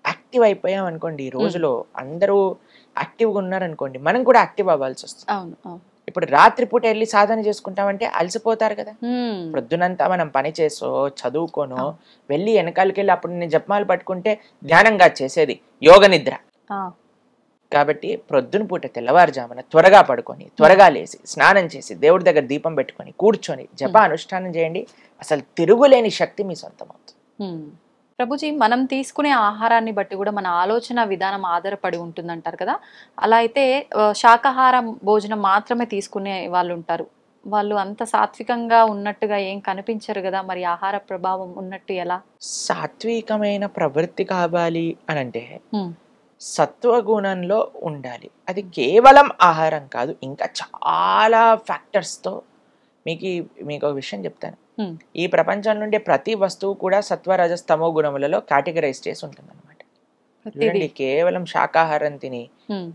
యాక్టివ్ అయిపోయాం అనుకోండి, ఈ రోజులో అందరూ యాక్టివ్గా ఉన్నారనుకోండి, మనం కూడా యాక్టివ్ అవ్వాల్సి వస్తుంది. ఇప్పుడు రాత్రిపూట వెళ్ళి సాధన చేసుకుంటామంటే అలసిపోతారు కదా. ప్రొద్దునంతా మనం పని చేసో చదువుకోనో వెళ్ళి వెనకాలకి వెళ్ళి అప్పుడు నేను జపమాలు పట్టుకుంటే ధ్యానంగా చేసేది యోగ నిద్ర. కాబట్టి ప్రొద్దున పూట తెల్లవారుజామున త్వరగా పడుకొని త్వరగా లేచి స్నానం చేసి దేవుడి దగ్గర దీపం పెట్టుకొని కూర్చొని జప అనుష్ఠానం చేయండి, అసలు తిరుగులేని శక్తి మీ సొంతం అవుతుంది. ప్రభుజీ, మనం తీసుకునే ఆహారాన్ని బట్టి కూడా మన ఆలోచన విధానం ఆధారపడి ఉంటుందంటారు కదా. అలా అయితే శాకాహారం భోజనం మాత్రమే తీసుకునే వాళ్ళు ఉంటారు, వాళ్ళు అంత సాత్వికంగా ఉన్నట్టుగా ఏం కనిపించరు కదా, మరి ఆహార ప్రభావం ఉన్నట్టు ఎలా? సాత్వికమైన ప్రవృత్తి కావాలి అని అంటే సత్వగుణంలో ఉండాలి. అది కేవలం ఆహారం కాదు, ఇంకా చాలా ఫ్యాక్టర్స్తో. మీకు ఒక విషయం చెప్తాను. ఈ ప్రపంచం నుండి ప్రతి వస్తువు కూడా సత్వ రజస్ తమో గుణములలో కేటగరైజ్ చేసి ఉంటుంది అనమాట. కేవలం శాకాహారం తిని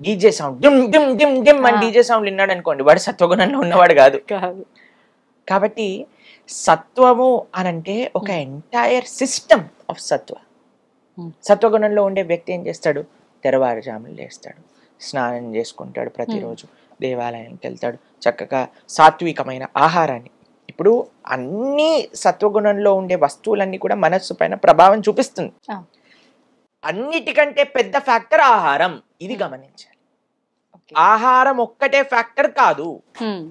DJ sound dim dim dim dim అని డీజే సౌండ్ విన్నాడు అనుకోండి, వాడు సత్వగుణంలో ఉన్నవాడు కాదు. కాబట్టి సత్వము అనంటే ఒక ఎంటైర్ సిస్టమ్ ఆఫ్ సత్వ. సత్వగుణంలో ఉండే వ్యక్తి ఏం చేస్తాడు, తెరవారుజాములు లేస్తాడు, స్నానం చేసుకుంటాడు, ప్రతిరోజు దేవాలయానికి వెళ్తాడు, చక్కగా సాత్వికమైన ఆహారాన్ని. ఇప్పుడు అన్ని సత్వగుణంలో ఉండే వస్తువులన్నీ కూడా మనస్సు పైన ప్రభావం చూపిస్తుంది. అన్నిటికంటే పెద్ద ఫ్యాక్టర్ ఆహారం, ఇది గమనించాలి. ఆహారం ఒక్కటే ఫ్యాక్టర్ కాదు.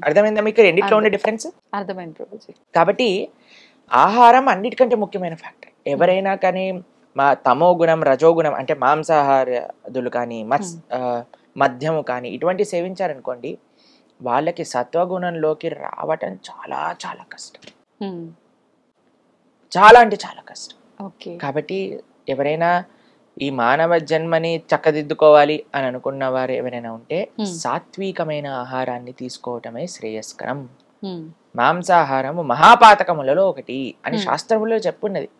అర్థమైందా మీకు రెండిట్లో ఉండే డిఫరెన్స్? అర్థమైంది. కాబట్టి ఆహారం అన్నిటికంటే ముఖ్యమైన ఫ్యాక్టర్. ఎవరైనా కానీ తమో గుణం రజోగుణం అంటే మాంసాహారులు కానీ మద్యము కానీ ఇటువంటి సేవించారనుకోండి, వాళ్ళకి సత్వగుణంలోకి రావటం చాలా చాలా కష్టం, చాలా అంటే చాలా కష్టం. కాబట్టి ఎవరైనా ఈ మానవ జన్మని చక్కదిద్దుకోవాలి అని అనుకున్న వారు ఎవరైనా ఉంటే సాత్వికమైన ఆహారాన్ని తీసుకోవటమే శ్రేయస్కరం. మాంసాహారము మహాపాతకములలో ఒకటి అని శాస్త్రములో చెప్పున్నది.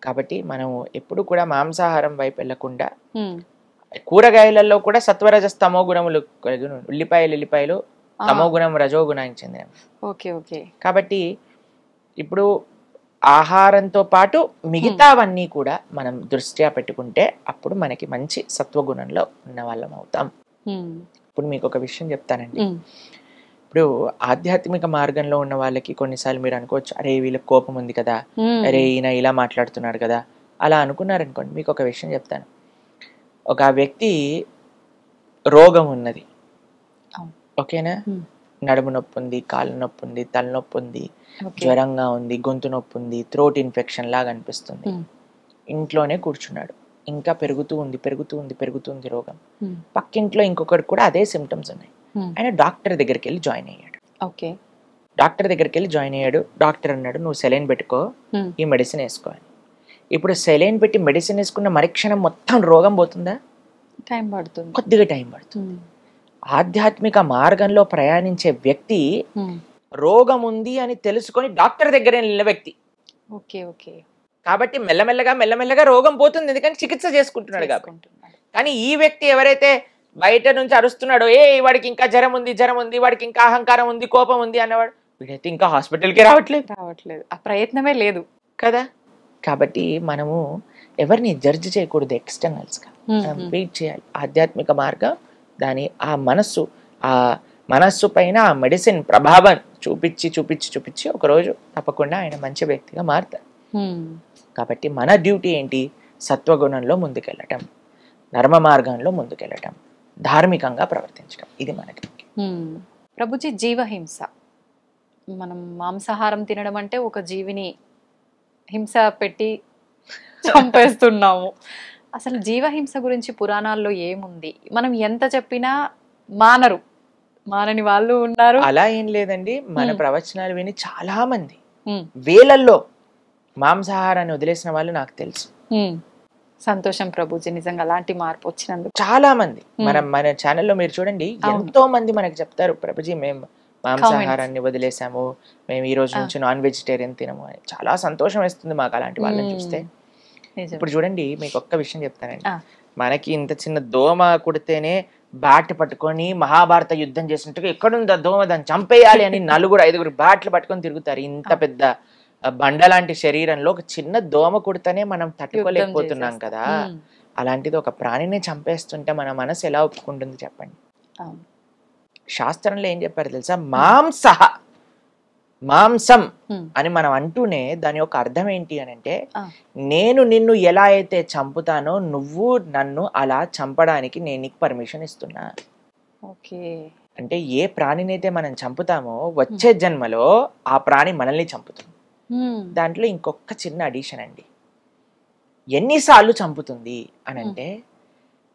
కాబట్టి మనం ఎప్పుడు కూడా మాంసాహారం వైపు వెళ్లకుండా కూరగాయలలో కూడా సత్వరజస్ తమో గుణములు కలిగి ఉల్లిపాయలు తమో గుణం రజో గుణానికి చెందినవి. కాబట్టి ఇప్పుడు ఆహారంతో పాటు మిగతావన్నీ కూడా మనం దృష్ట్యా పెట్టుకుంటే అప్పుడు మనకి మంచి సత్వగుణంలో ఉన్న వాళ్ళం అవుతాం. ఇప్పుడు మీకు ఒక విషయం చెప్తానండి. ఇప్పుడు ఆధ్యాత్మిక మార్గంలో ఉన్న వాళ్ళకి కొన్నిసార్లు మీరు అనుకోవచ్చు, అరే వీళ్ళకి కోపం ఉంది కదా, అరే ఈయన ఇలా మాట్లాడుతున్నాడు కదా, అలా అనుకున్నారనుకోండి. మీకు ఒక విషయం చెప్తాను. ఒక వ్యక్తి రోగం ఉన్నది, ఓకేనా, నడుము నొప్పి ఉంది, కాళ్ళ నొప్పి ఉంది, తలనొప్పి ఉంది, జ్వరంగా ఉంది, గొంతు నొప్పి ఉంది, థ్రోట్ ఇన్ఫెక్షన్ లాగా అనిపిస్తుంది, ఇంట్లోనే కూర్చున్నాడు. ఇంకా పెరుగుతుంది రోగం. పక్కింట్లో ఇంకొకటి కూడా అదే సిమ్టమ్స్ ఉన్నాయి. ఆయన డాక్టర్ దగ్గరికి వెళ్ళి జాయిన్ అయ్యాడు. డాక్టర్ అన్నాడు, నువ్వు సెలైన్ పెట్టుకో, ఈ మెడిసిన్ వేసుకో అని. ఇప్పుడు సెలైన్ పెట్టి మెడిసిన్ వేసుకున్న మరుక్షణం మొత్తం రోగం పోతుందా? టైం పడుతుంది, కొద్దిగా టైం పడుతుంది. ఆధ్యాత్మిక మార్గంలో ప్రయాణించే వ్యక్తి రోగం ఉంది అని తెలుసుకొని డాక్టర్ దగ్గర వెళ్ళిన వ్యక్తి. కాబట్టి మెల్లమెల్లగా రోగం పోతుంది, ఎందుకంటే చికిత్స చేసుకుంటున్నాడు కాబట్టి. కానీ ఈ వ్యక్తి ఎవరైతే బయట నుంచి అరుస్తున్నాడో, వాడికి ఇంకా జ్వరం ఉంది, వాడికి ఇంకా అహంకారం ఉంది, కోపం ఉంది అన్నవాడు, వీడైతే ఇంకా హాస్పిటల్కి రావట్లేదు, ఆ ప్రయత్నమే లేదు కదా. కాబట్టి మనము ఎవరిని జడ్జి చేయకూడదు ఎక్స్టర్నల్స్గా, వెయిట్ చేయాలి. ఆధ్యాత్మిక మార్గం దాని ఆ మనస్సు పైన ఆ మెడిసిన్ ప్రభావం చూపించి ఒకరోజు తప్పకుండా ఆయన మంచి వ్యక్తిగా మారుతారు. కాబట్టి మన డ్యూటీ ఏంటి? సత్వగుణంలో ముందుకెళ్ళటం, ధర్మ మార్గంలో ముందుకెళ్ళటం, ధార్మికంగా ప్రవర్తించడం, ఇది మనకి. ప్రభుజీ, జీవహింస, మనం మాంసాహారం తినడం అంటే ఒక జీవిని హింస పెట్టి చంపేస్తున్నాము. అసలు జీవహింస గురించి పురాణాల్లో ఏముంది? మనం ఎంత చెప్పినా మానని వాళ్ళు ఉన్నారు. అలా ఏం లేదండి, మన ప్రవచనాలు విని చాలా మంది వేలల్లో మాంసాహారాన్ని వదిలేసిన వాళ్ళు నాకు తెలుసు. సంతోషం ప్రభుజీ, నిజంగా అలాంటి మార్పు వచ్చినందుకు. చాలా మంది మన ఛానల్లో మీరు చూడండి, ఎంతో మంది మనకి చెప్తారు, ప్రభుజీ మేము మాంసాహారాన్ని వదిలేసాము, మేము ఈ రోజు నుంచి నాన్ వెజిటేరియన్ తినము అని. చాలా సంతోషం వేస్తుంది మాకు అలాంటి వాళ్ళని చూస్తే. ఇప్పుడు చూడండి, మీకు ఒక్క విషయం చెప్తానండి. మనకి ఇంత చిన్న దోమ కుడితేనే బ్యాట్ పట్టుకొని మహాభారత యుద్ధం చేసినట్టుగా ఎక్కడుందా దోమ, దాన్ని చంపేయాలి అని 4-5 బ్యాట్లు పట్టుకొని తిరుగుతారు. ఇంత పెద్ద బండలాంటి శరీరంలో ఒక చిన్న దోమ కుడితేనే మనం తట్టుకోలేకపోతున్నాం కదా. అలాంటిది ఒక ప్రాణిని చంపేస్తుంటే మన మనసు ఎలా ఒప్పుకుంటుంది చెప్పండి? శాస్త్రంలో ఏం చెప్పారు తెలుసా? మాంసం అని మనం అంటూనే దాని యొక్క అర్థం ఏంటి అని అంటే, నేను నిన్ను ఎలా అయితే చంపుతానో నువ్వు నన్ను అలా చంపడానికి నేను నీకు పర్మిషన్ ఇస్తున్నా. అంటే ఏ ప్రాణినైతే మనం చంపుతామో వచ్చే జన్మలో ఆ ప్రాణి మనల్ని చంపుతుంది. దాంట్లో ఇంకొక చిన్న అడిషన్ అండి, ఎన్నిసార్లు చంపుతుంది అని అంటే,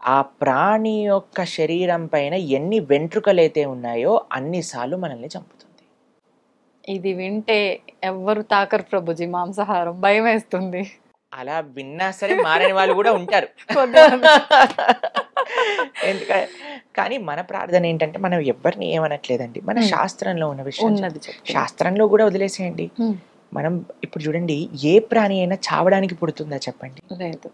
ఆ ప్రాణి యొక్క శరీరం పైన ఎన్ని వెంట్రుకలైతే ఉన్నాయో అన్నిసార్లు మనల్ని చంపుతుంది. ఇది వింటే ఎవ్వరు తాకరు ప్రభుజీ మాంసాహారం, భయం వేస్తుంది. అలా విన్నా సరే మారని వాళ్ళు కూడా ఉంటారు. ఎందుకంటే కానీ మన ప్రార్థన ఏంటంటే, మనం ఎవరిని ఏమనట్లేదండి, మన శాస్త్రంలో ఉన్న విషయం శాస్త్రంలో కూడా వదిలేసేయండి. మనం ఇప్పుడు చూడండి, ఏ ప్రాణి అయినా చావడానికి పుడుతుందా చెప్పండి? లేదు.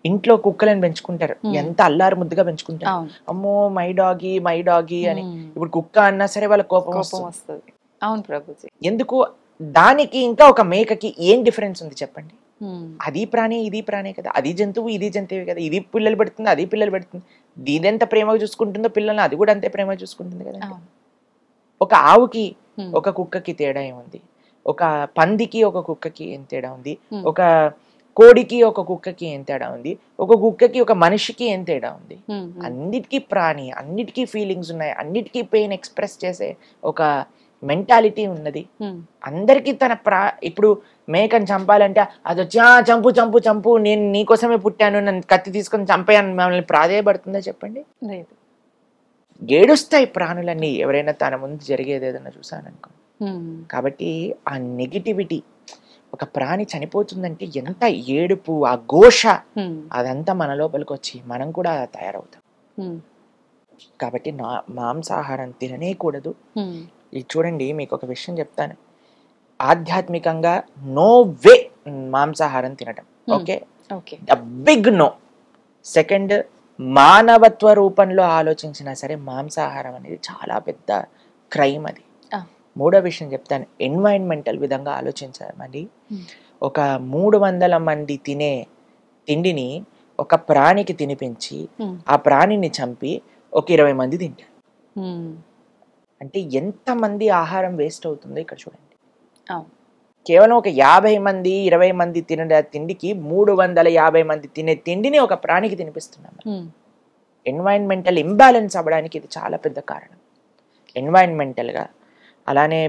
ఇంట్లో కుక్కలను పెంచుకుంటారు, ఎంత అల్లారు ముద్దుగా పెంచుకుంటారు. అమ్మో మై డాగి అని. ఇప్పుడు కుక్క అన్నా సరే వాళ్ళ కోపం వస్తుంది. అవును ప్రభుజీ. ఎందుకు? దానికి ఇంకా ఒక మేకకి ఏం డిఫరెన్స్ ఉంది చెప్పండి? అది ప్రాణి ఇది ప్రాణి కదా, అది జంతువు ఇది జంతువు కదా, ఇది పిల్లలు పెడుతుంది అది పిల్లలు పెడుతుంది. ఇదెంత ప్రేమగా చూసుకుంటుందో పిల్లల్ని, అది కూడా అంతే ప్రేమగా చూసుకుంటుంది కదా. ఒక ఆవుకి ఒక కుక్కకి తేడా ఏముంది? ఒక పందికి ఒక కుక్కకి ఏం తేడా ఉంది? ఒక కోడికి ఒక కుక్కకి ఏం తేడా ఉంది? ఒక కుక్కకి ఒక మనిషికి ఏం తేడా ఉంది? అన్నిటికీ ప్రాణి, అన్నిటికీ ఫీలింగ్స్ ఉన్నాయి, అన్నిటికీ పెయిన్ ఎక్స్ప్రెస్ చేసే ఒక మెంటాలిటీ ఉన్నది అందరికి. ఇప్పుడు మేకని చంపాలంటే అది వచ్చి చంపు చంపు చంపు, నేను నీకోసమే పుట్టాను, నన్ను కత్తి తీసుకొని చంపేయని మమ్మల్ని ప్రాధేయపడుతుందా చెప్పండి? లేదు. ఏడుస్తాయి ప్రాణులన్నీ ఎవరైనా తన ముందు జరిగేది ఏదైనా చూసాననుకో. కాబట్టి ఆ నెగిటివిటీ, ఒక ప్రాణి చనిపోతుందంటే ఎంత ఏడుపు, ఆ ఘోష, అదంతా మన లోపలికి వచ్చి మనం కూడా తయారవుతాం. కాబట్టి మాంసాహారం తిననే కూడదు. ఇది చూడండి, మీకు ఒక విషయం చెప్తాను, ఆధ్యాత్మికంగా నో వే మాంసాహారం తినడం. Okay, big no. సెకండ్, మానవత్వ రూపంలో ఆలోచించినా సరే మాంసాహారం అనేది చాలా పెద్ద క్రైమ్ అది. మూడో విషయం చెప్తాను, ఎన్వైరన్మెంటల్ విధంగా ఆలోచించాలి. ఒక 300 మంది తినే తిండిని ఒక ప్రాణికి తినిపించి ఆ ప్రాణిని చంపి ఒక 20 మంది తింటారు. అంటే ఎంతమంది ఆహారం వేస్ట్ అవుతుందో ఇక్కడ చూడండి. కేవలం ఒక 50 మంది 20 మంది తినే తిండికి 350 మంది తినే తిండిని ఒక ప్రాణికి తినిపిస్తున్నాం. ఎన్వైరన్మెంటల్ ఇంబ్యాలెన్స్ అవ్వడానికి ఇది చాలా పెద్ద కారణం. ఎన్వైరన్మెంటల్గా, అలానే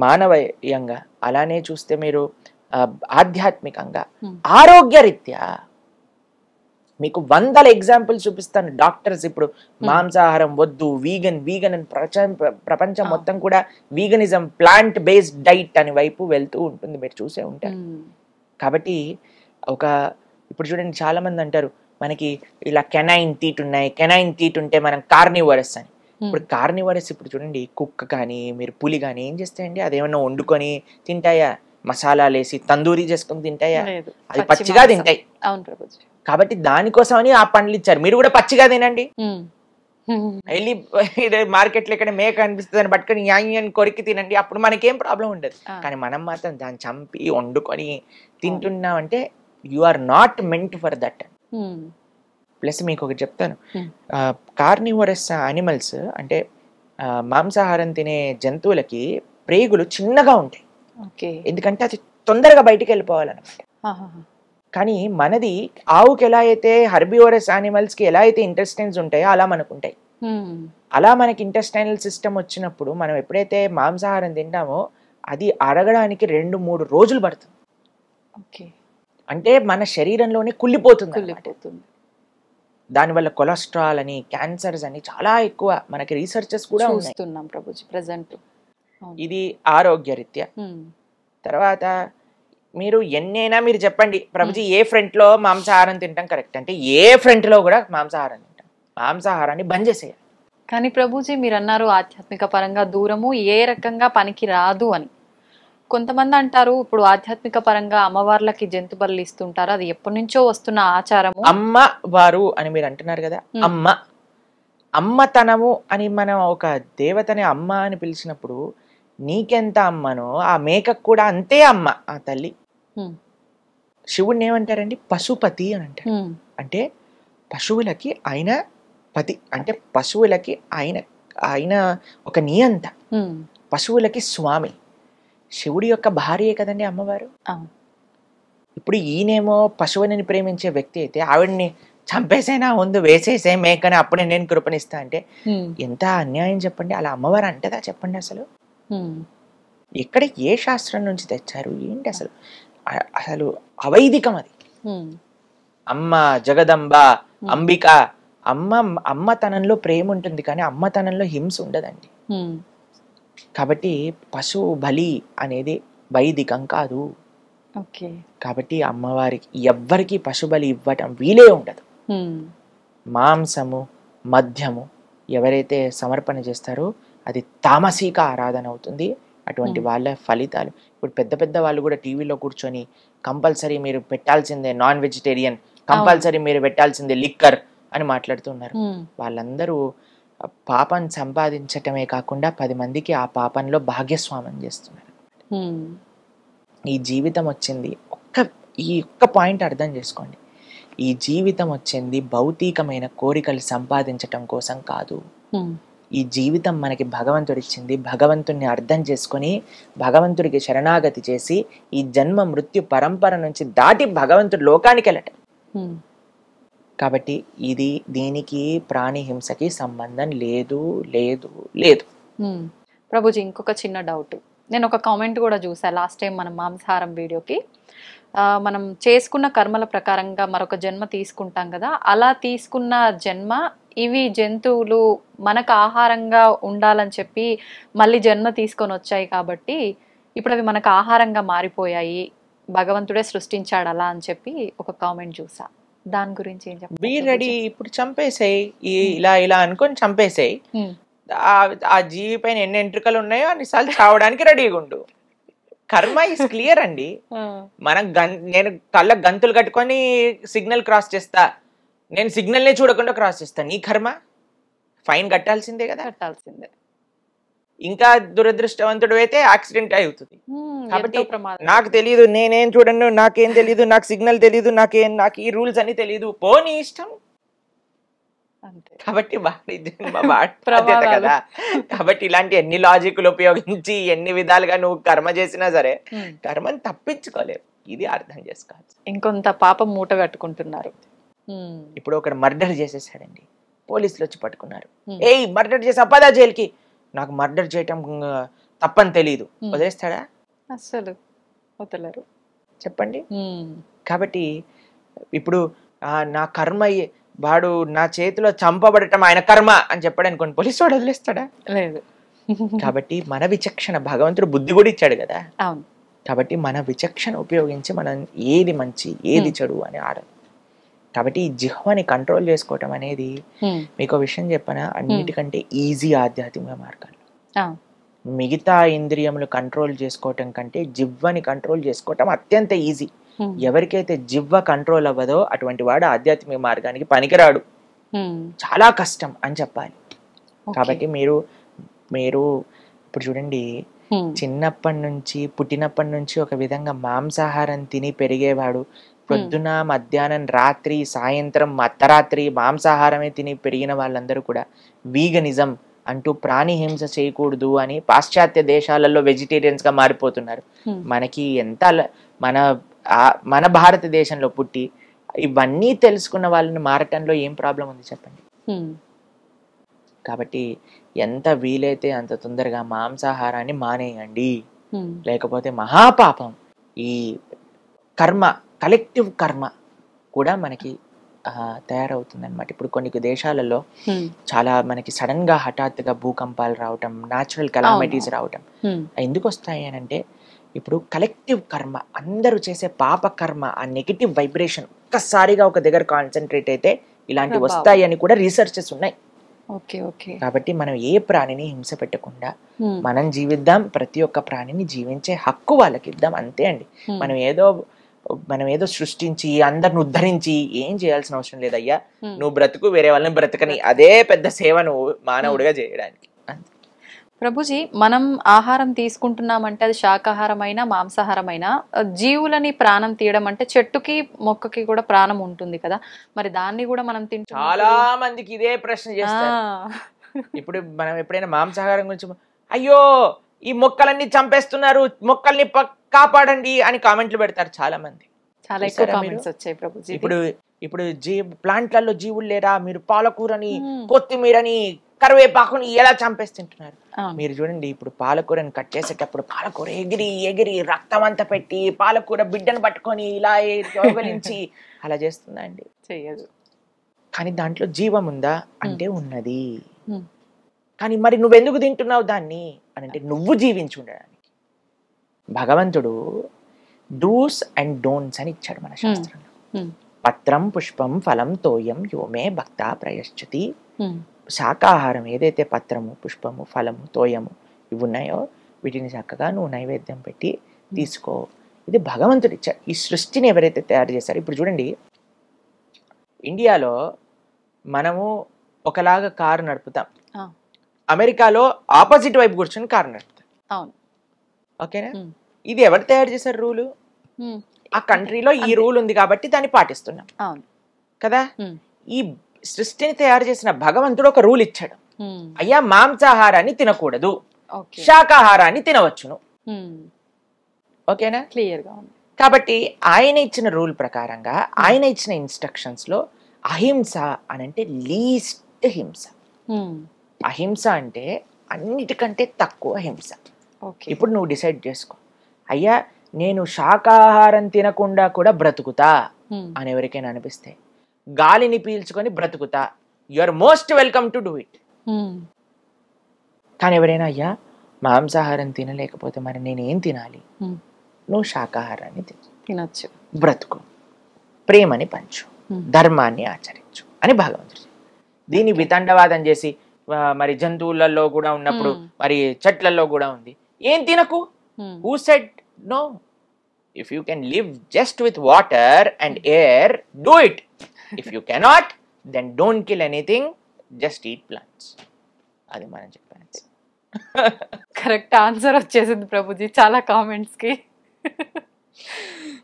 మానవీయంగా, అలానే చూస్తే మీరు ఆధ్యాత్మికంగా, ఆరోగ్యరీత్యా మీకు 100 ఎగ్జాంపుల్స్ చూపిస్తాను. డాక్టర్స్ ఇప్పుడు మాంసాహారం వద్దు, వీగన్ అని ప్రపంచం మొత్తం కూడా వీగనిజం, ప్లాంట్ బేస్డ్ డైట్ అని వైపు వెళ్తూ ఉంటుంది, మీరు చూసే ఉంటారు. కాబట్టి ఇప్పుడు చూడండి, చాలా మంది అంటారు మనకి ఇలా కెనైన్ టీట్ ఉన్నాయి, కెనైన్ టీట్ ఉంటే మనం కార్నివరస్ అని. ఇప్పుడు కార్నివరస్ ఇప్పుడు చూడండి, కుక్క కానీ మీరు పులి కానీ ఏం చేస్తాయండి? అదేమన్నా వండుకొని తింటాయా? మసాలాలు వేసి తందూరి చేసుకొని తింటాయా? అది పచ్చిగా తింటాయి. కాబట్టి దానికోసమని ఆ పండ్లు ఇచ్చారు, మీరు కూడా పచ్చిగా తినండి. వెళ్ళి మార్కెట్లో ఎక్కడ మేక అనిపిస్తుంది అని పట్టుకొని యాన్ కొరికి తినండి, అప్పుడు మనకేం ప్రాబ్లం ఉండదు. కానీ మనం మాత్రం దాన్ని చంపి వండుకొని తింటున్నాం అంటే you are not meant for that. Plus మీకు ఒకటి చెప్తాను, కార్నివరస్ యానిమల్స్ అంటే మాంసాహారం తినే జంతువులకి ప్రేగులు చిన్నగా ఉంటాయి, ఎందుకంటే అది తొందరగా బయటికి వెళ్ళిపోవాలన్నమాట. కానీ మనది ఆవుకి ఎలా అయితే హెర్బివరస్ యానిమల్స్ కి ఎలా అయితే ఇంటెస్టైన్స్ ఉంటాయో అలా మనకు ఉంటాయి. అలా మనకి ఇంటెస్టైనల్ సిస్టమ్ వచ్చినప్పుడు మనం ఎప్పుడైతే మాంసాహారం తింటామో అది అరగడానికి 2-3 రోజులు పడుతుంది. అంటే మన శరీరంలోనే కుళ్ళిపోతుంది. దానివల్ల కొలెస్ట్రాల్ అని, క్యాన్సర్స్ అని చాలా ఎక్కువ మనకి రీసెర్చెస్ కూడా చూస్తున్నాం ప్రభుజీ ప్రెజెంట్. ఇది ఆరోగ్యరీత్యా. తర్వాత మీరు ఎన్నైనా మీరు చెప్పండి ప్రభుజీ ఏ ఫ్రంట్ లో మాంసాహారం తింటాం కరెక్ట్ అంటే ఏ ఫ్రంట్ లో కూడా మాంసాహారం తింటాం. మాంసాహారాన్ని బంద్ చేసేయాలి. కానీ ప్రభుజీ మీరు అన్నారు ఆధ్యాత్మిక పరంగా దూరము ఏ రకంగా పనికి రాదు అని. కొంతమంది అంటారు ఇప్పుడు ఆధ్యాత్మిక పరంగా అమ్మవార్లకి జంతు బలులు ఇస్తుంటారు, అది ఎప్పటి నుంచో వస్తున్న ఆచారము. అమ్మ వారు అని మీరు అంటున్నారు కదా, అమ్మతనము అని మనం ఒక దేవతని అమ్మ అని పిలిచినప్పుడు నీకెంత అమ్మనో ఆ మేకకు కూడా అంతే అమ్మ ఆ తల్లి. శివుడిని ఏమంటారండి? పశుపతి అని అంటారు. అంటే పశువులకి ఆయన పతి, అంటే పశువులకి ఆయన ఒక నియంత, పశువులకి స్వామి. శివుడి యొక్క భార్యే కదండి అమ్మవారు. ఇప్పుడు ఈయనేమో పశువుని ప్రేమించే వ్యక్తి అయితే ఆవిడ్ని చంపేసైనా ముందు వేసేసే మేకని అప్పుడే నేను కృపణిస్తా అంటే ఎంత అన్యాయం చెప్పండి. అలా అమ్మవారు అంటదా చెప్పండి? అసలు ఎక్కడ ఏ శాస్త్రం నుంచి తెచ్చారు ఏంటి అసలు? అసలు అవైదికం అది. అమ్మ జగదంబ అంబిక, అమ్మతనంలో ప్రేమ ఉంటుంది కానీ అమ్మతనంలో హింస ఉండదండి. కాబట్టి పశువు బలి అనేది వైదికం కాదు. కాబట్టి అమ్మవారికి ఎవ్వరికి పశు బలి ఇవ్వటం వీలే ఉండదు. మాంసము మద్యము ఎవరైతే సమర్పణ చేస్తారో అది తామసిక ఆరాధన అవుతుంది. అటువంటి వాళ్ళ ఫలితాలు ఇప్పుడు పెద్ద పెద్ద వాళ్ళు కూడా టీవీలో కూర్చొని కంపల్సరీ మీరు పెట్టాల్సిందే నాన్ వెజిటేరియన్, కంపల్సరీ మీరు పెట్టాల్సిందే లిక్కర్ అని మాట్లాడుతున్నారు. వాళ్ళందరూ పాపం సంపాదించటమే కాకుండా 10 మందికి ఆ పాపంలో భాగ్యస్వామం చేస్తున్నారు. ఈ జీవితం వచ్చింది ఈ ఒక్క పాయింట్ అర్థం చేసుకోండి. ఈ జీవితం వచ్చింది భౌతికమైన కోరికలు సంపాదించటం కోసం కాదు. ఈ జీవితం మనకి భగవంతుడు ఇచ్చింది, భగవంతుడిని అర్థం చేసుకొని భగవంతుడికి శరణాగతి చేసి ఈ జన్మ మృత్యు పరంపర నుంచి దాటి భగవంతుడి లోకానికి వెళ్ళటం. కాబట్టి దీనికి ప్రాణి హింసకి సంబంధం లేదు లేదు లేదు. ప్రభుజీ ఇంకొక చిన్న డౌట్, నేను ఒక కామెంట్ కూడా చూసా లాస్ట్ టైం మనం మాంసాహారం వీడియోకి. మనం చేసుకున్న కర్మల ప్రకారంగా మరొక జన్మ తీసుకుంటాం కదా, అలా తీసుకున్న జన్మ ఇవి జంతువులు మనకు ఆహారంగా ఉండాలని చెప్పి మళ్ళీ జన్మ తీసుకొని వచ్చాయి కాబట్టి ఇప్పుడు అవి మనకు ఆహారంగా మారిపోయాయి, భగవంతుడే సృష్టించాడు అలా అని చెప్పి ఒక కామెంట్ చూసా. దాని గురించి ఏం చెప్పాలి? బీ రెడీ, ఇప్పుడు చంపేసాయి, ఇలా ఇలా అనుకొని చంపేసాయి. ఆ జీవి పైన ఎన్ని ఎంట్రుకలు ఉన్నాయో అన్నిసార్లు చావడానికి రెడీగా ఉండు. కర్మ ఇస్ క్లియర్ అండి. నేను కళ్ళ గంతులు కట్టుకొని సిగ్నల్ క్రాస్ చేస్తా, నేను సిగ్నల్ నే చూడకుండా క్రాస్ చేస్తా, నీ కర్మ ఫైన్ కట్టాల్సిందే కదా. కట్టాల్సిందే. ఇంకా దురదృష్టవంతుడు అయితే యాక్సిడెంట్ అవుతుంది. కాబట్టి నాకు తెలియదు, నేనేం చూడను, నాకేం తెలియదు, నాకు సిగ్నల్ తెలియదు, నాకు ఈ రూల్స్ అని తెలియదు, పో నీ ఇష్టం. కాబట్టి బాధ్యత కదా. కాబట్టి ఇలాంటి ఎన్ని లాజిక్లు ఉపయోగించి ఎన్ని విధాలుగా నువ్వు కర్మ చేసినా సరే కర్మని తప్పించుకోలేవు. ఇది అర్థం చేసుకోవాలి. ఇంకొంత పాపం మూట కట్టుకుంటున్నారు. ఇప్పుడు ఒకడు మర్డర్ చేసేసాడండి, పోలీసులు వచ్చి పట్టుకున్నారు. ఏయ్ మర్డర్ చేసా పదా జైలుకి. నాకు మర్డర్ చేయటం తప్పని తెలీదు, వదిలేస్తాడా? అసలు వదలరు. చెప్పండి. కాబట్టి ఇప్పుడు నా కర్మ, వాడు నా చేతిలో చంపబడటం ఆయన కర్మ అని చెప్పాడు అనుకోండి, పోలీసు వాడు వదిలేస్తాడా? లేదు. కాబట్టి మన విచక్షణ, భగవంతుడు బుద్ధి కూడా ఇచ్చాడు కదా. అవును. కాబట్టి మన విచక్షణ ఉపయోగించి మనం ఏది మంచి ఏది చెడు అని ఆడాలి. కాబట్టి ఈ జిహ్వని కంట్రోల్ చేసుకోవటం అనేది, మీకు విషయం చెప్పనా, అన్నిటికంటే ఈజీ ఆధ్యాత్మిక మార్గాలు. మిగతా ఇంద్రియములు కంట్రోల్ చేసుకోవటం కంటే జిహ్వని కంట్రోల్ చేసుకోవటం అత్యంత ఈజీ. ఎవరికైతే జిహ్వ కంట్రోల్ అవ్వదో అటువంటి వాడు ఆధ్యాత్మిక మార్గానికి పనికిరాడు, చాలా కష్టం అని చెప్పాలి. కాబట్టి మీరు ఇప్పుడు చూడండి, పుట్టినప్పటి నుంచి ఒక విధంగా మాంసాహారం తిని పెరిగేవాడు పొద్దున మధ్యాహ్నం రాత్రి సాయంత్రం అర్ధరాత్రి మాంసాహారమే తిని పెరిగిన వాళ్ళందరూ కూడా వీగనిజం అంటూ ప్రాణి హింస చేయకూడదు అని పాశ్చాత్య దేశాలలో వెజిటేరియన్స్ గా మారిపోతున్నారు. మనకి ఎంత మన భారతదేశంలో పుట్టి ఇవన్నీ తెలుసుకున్న వాళ్ళని మారటంలో ఏం ప్రాబ్లం ఉంది చెప్పండి. కాబట్టి ఎంత వీలైతే అంత తొందరగా మాంసాహారాన్ని మానేయండి, లేకపోతే మహాపాపం. ఈ కర్మ, కలెక్టివ్ కర్మ కూడా మనకి తయారవుతుంది అనమాట. ఇప్పుడు కొన్ని దేశాలలో చాలా మనకి సడన్ గా హఠాత్తుగా భూకంపాలు రావటం, న్యాచురల్ కెలామిటీస్ రావటం ఎందుకు వస్తాయి అని అంటే, ఇప్పుడు కలెక్టివ్ కర్మ, అందరూ చేసే పాప కర్మ, ఆ నెగిటివ్ వైబ్రేషన్ ఒక్కసారిగా ఒక దగ్గర కాన్సన్ట్రేట్ అయితే ఇలాంటివి వస్తాయి అని కూడా రీసెర్చెస్ ఉన్నాయి. కాబట్టి మనం ఏ ప్రాణిని హింస పెట్టకుండా మనం జీవిద్దాం, ప్రతి ఒక్క ప్రాణిని జీవించే హక్కు వాళ్ళకి ఇద్దాం, అంతే అండి. మనం ఏదో సృష్టించి అందరిని ఉద్ధరించి ఏం చేయాల్సిన అవసరం లేదయ్యా. నువ్వు బ్రతుకు, వేరే వాళ్ళని బ్రతకని, అదే పెద్ద సేవ నువ్వు మానవుడిగా చేయడానికి. ప్రభుజీ, మనం ఆహారం తీసుకుంటున్నామంటే అది శాకాహారమైనా మాంసాహారమైనా జీవులని ప్రాణం తీయడం అంటే చెట్టుకి మొక్కకి కూడా ప్రాణం ఉంటుంది కదా, మరి దాన్ని కూడా మనం తింటాం. చాలా మందికి ఇదే ప్రశ్న చేస్తారు. ఇప్పుడు మనం ఎప్పుడైనా మాంసాహారం గురించి, అయ్యో ఈ మొక్కలన్నీ చంపేస్తున్నారు, మొక్కల్ని కాపాడండి అని కామెంట్లు పెడతారు చాలా మంది. చాలా ఎక్కువ కామెంట్స్ వచ్చాయి ప్రభుజీ. ఇప్పుడు ప్లాంట్లలో జీవులు లేరా, మీరు పాలకూరని, కొత్తిమీరని, కరివేపాకుని ఎలా చంపేస్తుంటున్నారు. మీరు చూడండి, ఇప్పుడు పాలకూరని కట్ చేసేటప్పుడు పాలకూర ఎగిరి ఎగిరి రక్తం అంతా పెట్టి పాలకూర బిడ్డను పట్టుకొని ఇలా యోగలించి అలా చేస్తుందా అండి? చెయ్యదు. కానీ దాంట్లో జీవం ఉందా అంటే ఉన్నది. కానీ మరి నువ్వెందుకు తింటున్నావు దాన్ని అని అంటే, నువ్వు జీవించి ఉండడానికి భగవంతుడు డూస్ అండ్ డోంట్స్ అని ఇచ్చాడు మన శాస్త్రంలో. పత్రం పుష్పం ఫలం తోయం యోమే భక్త ప్రయశ్చతి. శాకాహారం ఏదైతే పత్రము, పుష్పము, ఫలము, తోయము ఇవి ఉన్నాయో వీటిని చక్కగా నువ్వు నైవేద్యం పెట్టి తీసుకో. ఇది భగవంతుడు ఇచ్చాడు. ఈ సృష్టిని ఎవరైతే తయారు చేశారో, ఇప్పుడు చూడండి, ఇండియాలో మనము ఒకలాగా కారు నడుపుతాం, అమెరికాలో ఆపోజిట్ వైపు కూర్చొని కారు నడుపుతాం. ఓకేనా? ఇది ఎవరు తయారు చేశారు రూలు? ఆ కంట్రీలో ఈ రూల్ ఉంది కాబట్టి దాన్ని పాటిస్తున్నాం కదా. ఈ సృష్టిని తయారు చేసిన భగవంతుడు ఒక రూల్ ఇచ్చాడు, అయ్యా మాంసాహారాన్ని తినకూడదు, శాకాహారాన్ని తినవచ్చును. ఓకేనా? క్లియర్ గా ఉంది. కాబట్టి ఆయన ఇచ్చిన రూల్ ప్రకారంగా, ఆయన ఇచ్చిన ఇన్స్ట్రక్షన్స్ లో అహింస అని అంటే లీస్ట్ హింస. అహింస అంటే అన్నిటికంటే తక్కువ హింస. ఇప్పుడు నువ్వు డిసైడ్ చేసుకో, అయ్యా నేను శాకాహారం తినకుండా కూడా బ్రతుకుతా అని ఎవరికైనా అనిపిస్తే, గాలిని పీల్చుకొని బ్రతుకుతా, you are most welcome to do it. కానీ ఎవరైనా అయ్యా మాంసాహారం తినలేకపోతే మరి నేనేం తినాలి? నువ్వు శాకాహారాన్ని తినొచ్చు, బ్రతుకు, ప్రేమని పంచు, ధర్మాన్ని ఆచరించు అని భగవంతుడు. దీన్ని వితండవాదం చేసి మరి జంతువులలో కూడా ఉన్నప్పుడు మరి చెట్లలో కూడా ఉంది, ఏం తినకు. Who said no? If you can live just with water and air, do it. If you cannot, then don't kill anything, just eat plants. అది మనం చెప్పాను. కరెక్ట్ ఆన్సర్ వచ్చేసింది ప్రభుజీ చాలా కామెంట్స్ కి.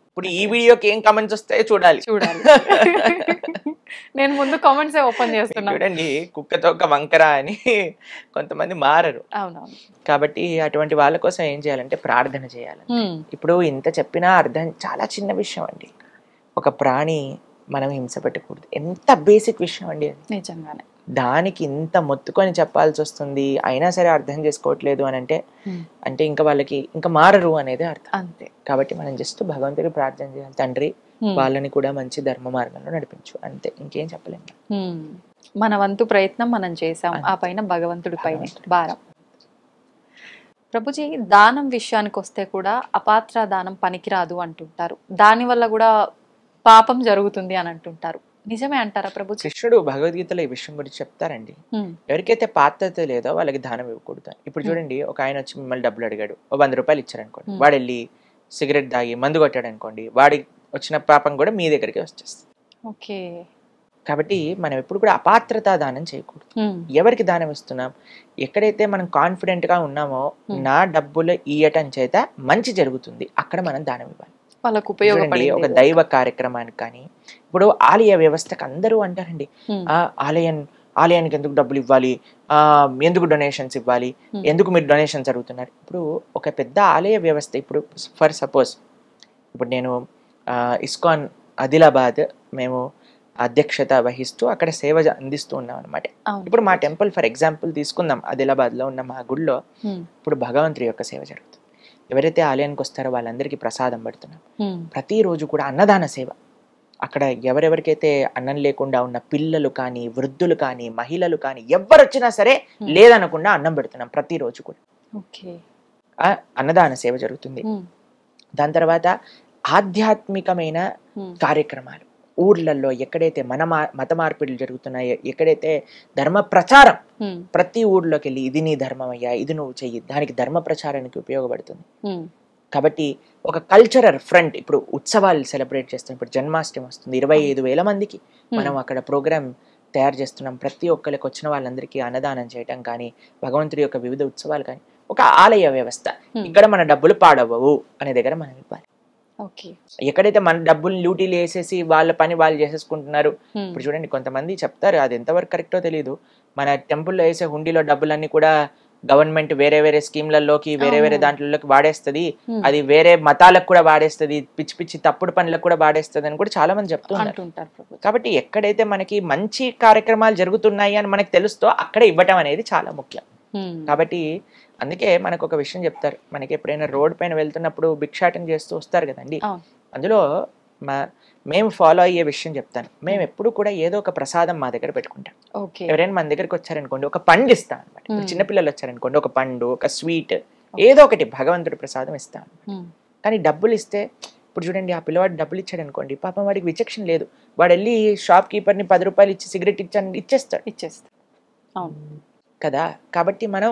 ఇప్పుడు ఈ వీడియోకి ఏం కామెంట్స్ వస్తాయో చూడాలి. నేను ముందు కామెంట్స్ ఓపెన్ చేస్తున్నా. చూడండి, కుక్కతో ఒక వంకర అని కొంతమంది మారరు. కాబట్టి అటువంటి వాళ్ళ కోసం ఏం చేయాలంటే ప్రార్థన చేయాలి. ఇప్పుడు ఇంత చెప్పినా అర్థం చాలా చిన్న విషయం అండి. ఒక ప్రాణి మనం హింస పెట్టకూడదు, ఎంత బేసిక్ విషయం అండి అది. నిజంగానే దానికి ఇంత మొత్తుకొని చెప్పాల్సి వస్తుంది, అయినా సరే అర్థం చేసుకోవట్లేదు అని అంటే ఇంకా వాళ్ళకి ఇంకా మారరు అనేది అర్థం. అంతే. కాబట్టి మనం జస్ట్ భగవంతుడికి ప్రార్థన చేయాలి, తండ్రి వాళ్ళని కూడా మంచి ధర్మ మార్గంలో నడిపించు, అంతే, ఇంకేం చెప్పలేము. మన వంతు ప్రయత్నం మనం చేసాం, ఆ పైన భగవంతుడి పైన భారం. ప్రభుజీ, దానం విషయానికి వస్తే కూడా అపాత్ర దానం పనికిరాదు అంటుంటారు, దానివల్ల కూడా పాపం జరుగుతుంది అని అంటుంటారు, నిజమే అంటారా ప్రభుజీ? కృష్ణుడు భగవద్గీతలో ఈ విషయం గురించి చెప్తారండి. ఎవరికైతే పాత్రత లేదో వాళ్ళకి దానం ఇవ్వకూడదు. ఇప్పుడు చూడండి, ఒక ఆయన వచ్చి మిమ్మల్ని డబ్బులు అడిగాడు, 100 రూపాయలు ఇచ్చారనుకోండి, వాడు వెళ్ళి సిగరెట్ తాగి మందు కొట్టాడు అనుకోండి, వాడి వచ్చిన పాపం కూడా మీ దగ్గరికి వచ్చేస్తుంది. ఓకే. కాబట్టి మనం ఎప్పుడు కూడా అపాత్రతా దానం చేయకూడదు. ఎవరికి దానం ఇస్తున్నాం, ఎక్కడైతే మనం కాన్ఫిడెంట్ గా ఉన్నామో నా డబ్బులు ఇయ్యటం చేత మంచి జరుగుతుంది, అక్కడ మనం దానం ఇవ్వాలి. వాళ్ళకు చూడండి ఉపయోగపడింది ఒక దైవ కార్యక్రమానికి కానీ ఇప్పుడు ఆలయ వ్యవస్థకు అందరూ అంటారండి ఆలయానికి ఎందుకు డబ్బులు ఇవ్వాలి, ఎందుకు డొనేషన్స్ ఇవ్వాలి, ఎందుకు మీరు డొనేషన్స్ అడుగుతున్నారు. ఇప్పుడు ఒక పెద్ద ఆలయ వ్యవస్థ, ఇప్పుడు ఫర్ సపోజ్ ఇప్పుడు నేను ఇస్కాన్ ఆదిలాబాద్ మేము అధ్యక్షత వహిస్తూ అక్కడ సేవ అందిస్తూ ఉన్నాం అనమాట. ఇప్పుడు మా టెంపుల్ ఫర్ ఎగ్జాంపుల్ తీసుకుందాం, ఆదిలాబాద్ లో ఉన్న మా గుడిలో ఇప్పుడు భగవంతుడి యొక్క సేవ జరుగుతుంది. ఎవరైతే ఆలయానికి వస్తారో వాళ్ళందరికీ ప్రసాదం పెడుతున్నాం. ప్రతిరోజు కూడా అన్నదాన సేవ. అక్కడ ఎవరెవరికైతే అన్నం లేకుండా ఉన్న పిల్లలు కానీ, వృద్ధులు కానీ, మహిళలు కానీ ఎవరు వచ్చినా సరే లేదనకుండా అన్నం పెడుతున్నాం ప్రతిరోజు కూడా. అన్నదాన సేవ జరుగుతుంది. దాని తర్వాత ఆధ్యాత్మికమైన కార్యక్రమాలు ఊర్లలో ఎక్కడైతే మత మార్పిడులు జరుగుతున్నాయో, ఎక్కడైతే ధర్మ ప్రచారం ప్రతి ఊర్లోకి వెళ్ళి ఇది నీ ధర్మం అయ్యా, ఇది నువ్వు చెయ్యి, దానికి ధర్మ ప్రచారానికి ఉపయోగపడుతుంది. కాబట్టి ఒక కల్చరల్ ఫ్రంట్, ఇప్పుడు ఉత్సవాలు సెలబ్రేట్ చేస్తున్నాం. ఇప్పుడు జన్మాష్టమి వస్తుంది, 25,000 మందికి మనం అక్కడ ప్రోగ్రామ్ తయారు చేస్తున్నాం. ప్రతి ఒక్కరికి వచ్చిన వాళ్ళందరికీ అన్నదానం చేయటం కానీ, భగవంతుడి యొక్క వివిధ ఉత్సవాలు కానీ, ఒక ఆలయ వ్యవస్థ. ఇక్కడ మన డబ్బులు పాడవవు అనే దగ్గర మనం ఇవ్వాలి. ఎక్కడైతే మన డబ్బులు డ్యూటీలు వేసేసి వాళ్ళ పని వాళ్ళు చేసేసుకుంటున్నారు. ఇప్పుడు చూడండి కొంతమంది చెప్తారు, అది ఎంతవరకు కరెక్టో తెలియదు, మన టెంపుల్లో వేసే హుండీలో డబ్బులన్నీ కూడా గవర్నమెంట్ వేరే వేరే స్కీమ్లలోకి వేరే వేరే దాంట్లోకి వాడేస్తుంది, అది వేరే మతాలకు కూడా వాడేస్తుంది, పిచ్చి పిచ్చి తప్పుడు పనులకు కూడా వాడేస్తుంది అని కూడా చాలా మంది చెప్తుంటారు. కాబట్టి ఎక్కడైతే మనకి మంచి కార్యక్రమాలు జరుగుతున్నాయి అని మనకు తెలుస్తో అక్కడ ఇవ్వటం అనేది చాలా ముఖ్యం. కాబట్టి అందుకే మనకు ఒక విషయం చెప్తారు, మనకి ఎప్పుడైనా రోడ్ పైన వెళ్తున్నప్పుడు భిక్షాటన చేస్తూ వస్తారు కదండి, అందులో మేము ఫాలో అయ్యే విషయం చెప్తాను. మేము ఎప్పుడు కూడా ఏదో ఒక ప్రసాదం మా దగ్గర పెట్టుకుంటాం. ఎవరైనా మన దగ్గరకు వచ్చారనుకోండి ఒక పండు ఇస్తాం అనమాట. చిన్నపిల్లలు వచ్చారనుకోండి ఒక పండు, ఒక స్వీట్, ఏదో ఒకటి భగవంతుడి ప్రసాదం ఇస్తాం. కానీ డబ్బులు ఇస్తే ఇప్పుడు చూడండి, ఆ పిల్లవాడు డబ్బులు ఇచ్చాడు అనుకోండి, పాపం వాడికి విచక్షణ లేదు, వాడు వెళ్ళి షాప్ కీపర్ని 10 రూపాయలు ఇచ్చి సిగరెట్ ఇచ్చేస్తాడు కదా. కాబట్టి మనం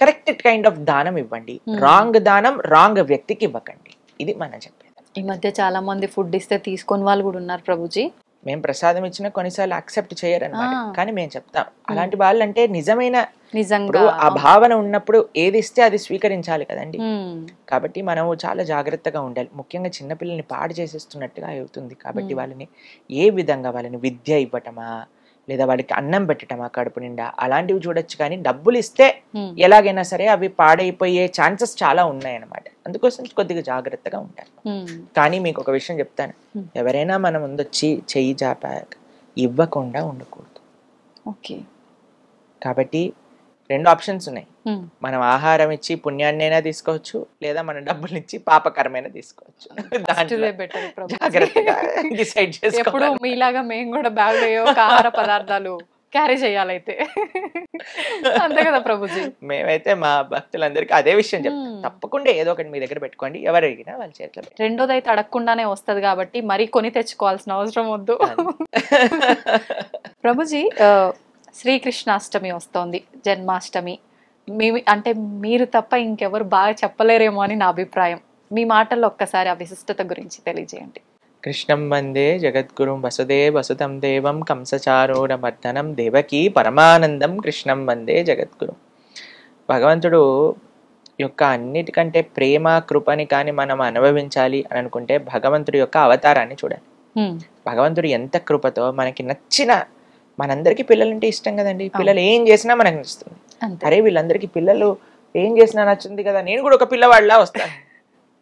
కరెక్ట్ కైండ్ ఆఫ్ దానం ఇవ్వండి, రాంగ్ దానం రాంగ్ వ్యక్తికి ఇవ్వకండి. ఇది మనం చెప్పేది. ఈ మధ్య చాలా మంది ఫుడ్ ఇస్తే తీసుకొని వాళ్ళు కూడా ఉన్నారు ప్రభుజీ. మేము ప్రసాదం ఇచ్చినా కొన్నిసార్లు యాక్సెప్ట్ చేయరన్నమాట, కానీ మేము చెప్తాం అలాంటి వాళ్ళంటే నిజంగా ఆ భావన ఉన్నప్పుడు ఏది ఇస్తే అది స్వీకరించాలి కదండి. కాబట్టి మనం చాలా జాగ్రత్తగా ఉండాలి. ముఖ్యంగా చిన్నపిల్లల్ని పాడు చేసేస్తున్నట్టుగా అవుతుంది. కాబట్టి వాళ్ళని ఏ విధంగా వాళ్ళని విద్య ఇవ్వటమా, లేదా వాడికి అన్నం పెట్టటమా కడుపు నిండా, అలాంటివి చూడొచ్చు. కానీ డబ్బులు ఇస్తే ఎలాగైనా సరే అవి పాడైపోయే ఛాన్సెస్ చాలా ఉన్నాయన్నమాట. అందుకోసం కొద్దిగా జాగ్రత్తగా ఉంటారు. కానీ మీకు ఒక విషయం చెప్తాను, ఎవరైనా మన ముందొచ్చి చెయ్యి జాపాక ఇవ్వకుండా ఉండకూడదు. కాబట్టి 2 ఆప్షన్స్ ఉన్నాయి, మనం ఆహారం ఇచ్చి పుణ్యాన్నైనా తీసుకోవచ్చు, లేదా మన డబ్బులు ఇచ్చి పాపకరమైనా తీసుకోవచ్చు. జాగ్రత్తగా డిసైడ్ చేసుకోవాలి. మీలాగా మేము కూడా బ్యాగ్ లో ఒక ఆహార పదార్థాలు క్యారీ చేయాలైతే అంతే కదా ప్రభుజీ. మేమైతే మా భక్తులందరికీ అదే విషయం చెప్తాం, తప్పకుండా ఏదో ఒకటి మీ దగ్గర పెట్టుకోండి, ఎవరు అడిగినా వాళ్ళ చేతిలో. రెండోది అయితే అడగకుండానే వస్తుంది కాబట్టి మరి కొని తెచ్చుకోవాల్సిన అవసరం వద్దు. ప్రభుజీ, శ్రీకృష్ణాష్టమి వస్తోంది, జన్మాష్టమి. అంటే మీరు తప్ప ఇంకెవరు బాగా చెప్పలేరేమో అని నా అభిప్రాయం. మీ మాటల్లో ఒక్కసారి ఆ విశిష్టత గురించి తెలియజేయండి. కృష్ణం వందే జగద్గురుం వసుదేవం దేవం కంసచారూఢమర్దనం దేవకీ పరమానందం కృష్ణం వందే జగద్గురుం. భగవంతుడు యొక్క అన్నిటికంటే ప్రేమ కృపని కానీ మనం అనుభవించాలి అని అనుకుంటే భగవంతుడి యొక్క అవతారాన్ని చూడాలి. భగవంతుడు ఎంత కృపతో మనకి నచ్చిన, మనందరికీ పిల్లలంటే ఇష్టం కదండి, పిల్లలు ఏం చేసినా మనకు నచ్చుతుంది. అరే వీళ్ళందరికీ పిల్లలు ఏం చేసినా నచ్చుంది కదా, నేను కూడా ఒక పిల్లవాడిలా వస్తాను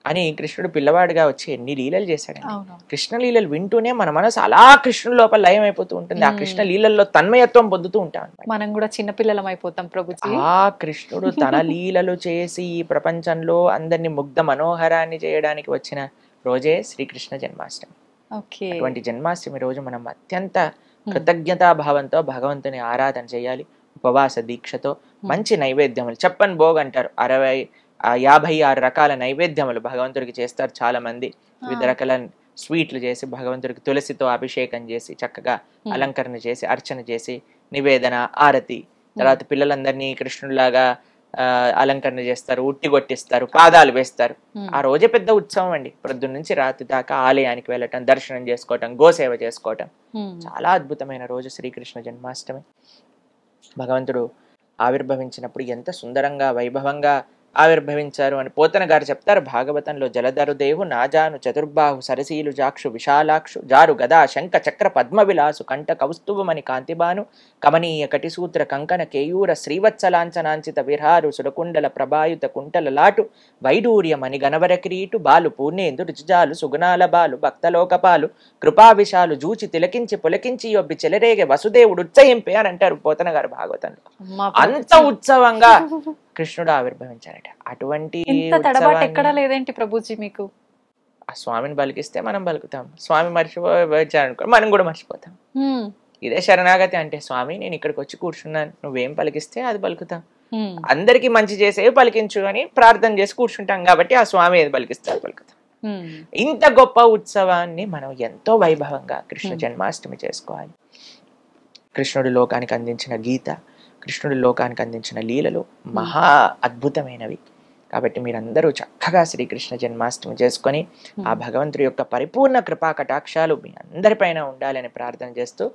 అని కృష్ణుడు పిల్లవాడిగా వచ్చి ఎన్ని లీలలు చేశాడండి. కృష్ణ లీలలు వింటూనే మన మనసు అలా కృష్ణుడు లోపల లయం అయిపోతూ ఉంటుంది. ఆ కృష్ణ లీలల్లో తన్మయత్వం పొందుతూ ఉంటాం. మనం కూడా చిన్నపిల్లలం అయిపోతాం ప్రభుజీ. ఆ కృష్ణుడు తన లీలలు చేసి ఈ ప్రపంచంలో అందరినీ ముగ్ధ మనోహరాన్ని చేయడానికి వచ్చిన రోజే శ్రీకృష్ణ జన్మాష్టమి. అటువంటి జన్మాష్టమి రోజు మనం అత్యంత కృతజ్ఞతాభావంతో భగవంతుని ఆరాధన చేయాలి. ఉపవాస దీక్షతో మంచి నైవేద్యములు, చెప్పని భోగ్ అంటారు, 56 రకాల నైవేద్యములు భగవంతుడికి చేస్తారు చాలా మంది. వివిధ రకాల స్వీట్లు చేసి భగవంతుడికి తులసితో అభిషేకం చేసి చక్కగా అలంకరణ చేసి అర్చన చేసి నివేదన, ఆరతి, తర్వాత పిల్లలందరినీ కృష్ణుడిలాగా అలంకరణ చేస్తారు, ఉట్టి కొట్టిస్తారు, పాదాలు వేస్తారు. ఆ రోజే పెద్ద ఉత్సవం అండి. ప్రొద్దున నుంచి రాత్రి దాకా ఆలయానికి వెళ్ళటం, దర్శనం చేసుకోవటం, గోసేవ చేసుకోవటం, చాలా అద్భుతమైన రోజు శ్రీకృష్ణ జన్మాష్టమి. భగవంతుడు ఆవిర్భవించినప్పుడు ఎంత సుందరంగా వైభవంగా ఆవిర్భవించారు అని పోతన గారు చెప్తారు భాగవతంలో. జలధరుదేవు నాజాను చతుర్బాహు సరసీలు జాక్షు విశాలాక్షు జారు గదా శంఖ చక్ర పద్మ విలాసు కంఠ కౌస్తుభమని కాంతిబాను కమనీయ కటిసూత్ర కంకణ కేయూర శ్రీవత్సలాంఛనాంచిత విహారు సురకుండల ప్రభాయుత కుంటల లాటు వైడూర్యమని గణవర కిరీటు బాలు పూర్ణేందు రుచిజాలు సుగుణాల బాలు భక్తలోకపాలు కృపావిశాలు జూచి తిలకించి పులకించి యొబ్బి చెలరేగే వసుదేవుడు ఉత్సహింపే అని అంటారు పోతన గారు భాగవతంలో. అంత ఉత్సవంగా కృష్ణుడు ఆవిర్భవించారట. అటువంటి ఎక్కడా లేదేంటి ప్రభుజీ మీకు? ఆ స్వామిని పలికిస్తే మనం పలుకుతాం, స్వామి మర్చిపోయారనుకో మనం కూడా మర్చిపోతాం. ఇదే శరణాగతి అంటే, స్వామి నేను ఇక్కడికి వచ్చి కూర్చున్నాను, నువ్వేం పలికిస్తే అది పలుకుతాం, అందరికి మంచి చేసేవి పలికించు అని ప్రార్థన చేసి కూర్చుంటాం కాబట్టి ఆ స్వామి ఏది పలికిస్తే అది పలుకుతాం. ఇంత గొప్ప ఉత్సవాన్ని మనం ఎంతో వైభవంగా కృష్ణ జన్మాష్టమి చేసుకోవాలి. కృష్ణుడి లోకానికి అందించిన గీత, కృష్ణుడి లోకానికి అందించిన లీలలు మహా అద్భుతమైనవి. కాబట్టి మీరందరూ చక్కగా శ్రీకృష్ణ జన్మాష్టమి చేసుకొని ఆ భగవంతుడి యొక్క పరిపూర్ణ కృపా కటాక్షాలు మీ అందరిపైన ఉండాలని ప్రార్థన చేస్తూ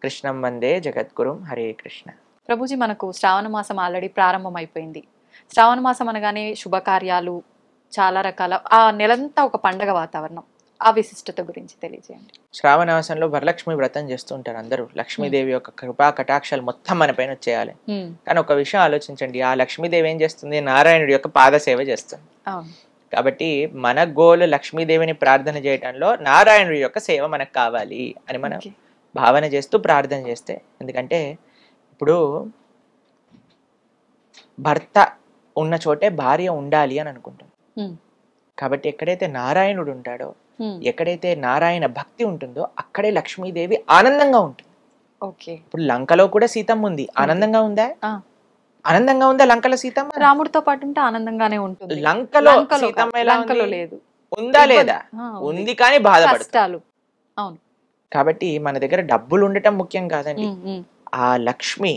కృష్ణం వందే జగద్గురుం. హరే కృష్ణ. ప్రభుజీ, మనకు శ్రావణ మాసం ఆల్రెడీ ప్రారంభం అయిపోయింది. శ్రావణ మాసం అనగానే శుభకార్యాలు చాలా రకాల, ఆ నెలంతా ఒక పండగ వాతావరణం. ఆ విశిష్టత గురించి తెలియజేయండి. శ్రావణమాసంలో వరలక్ష్మి వ్రతం చేస్తూ ఉంటారు అందరూ. లక్ష్మీదేవి యొక్క కృపా కటాక్షాలు మొత్తం మన పైన వచ్చేయాలి. కానీ ఒక విషయం ఆలోచించండి, ఆ లక్ష్మీదేవి ఏం చేస్తుంది? నారాయణుడి యొక్క పాద సేవ చేస్తుంది. కాబట్టి మన గోలు లక్ష్మీదేవిని ప్రార్థన చేయటంలో నారాయణుడి యొక్క సేవ మనకు కావాలి అని మనం భావన చేస్తూ ప్రార్థన చేస్తే, ఎందుకంటే ఇప్పుడు భర్త ఉన్న చోటే భార్య ఉండాలి అని అనుకుంటాం. కాబట్టి ఎక్కడైతే నారాయణుడు ఉంటాడో, ఎక్కడైతే నారాయణ భక్తి ఉంటుందో అక్కడే లక్ష్మీదేవి ఆనందంగా ఉంటుంది. ఇప్పుడు లంకలో కూడా సీతమ్మ ఉంది, ఆనందంగా ఉందా? ఆనందంగా ఉందా లంకలో సీతమ్మ? రాముడితో పాటు ఉంటే ఆనందంగానే ఉంటుంది. లంకలో సీతమ్మ లేదు, ఉందా లేదా? ఉంది, కానీ బాధపడతారు. అవును. కాబట్టి మన దగ్గర డబ్బులు ఉండటం ముఖ్యం కాదండి. ఆ లక్ష్మి,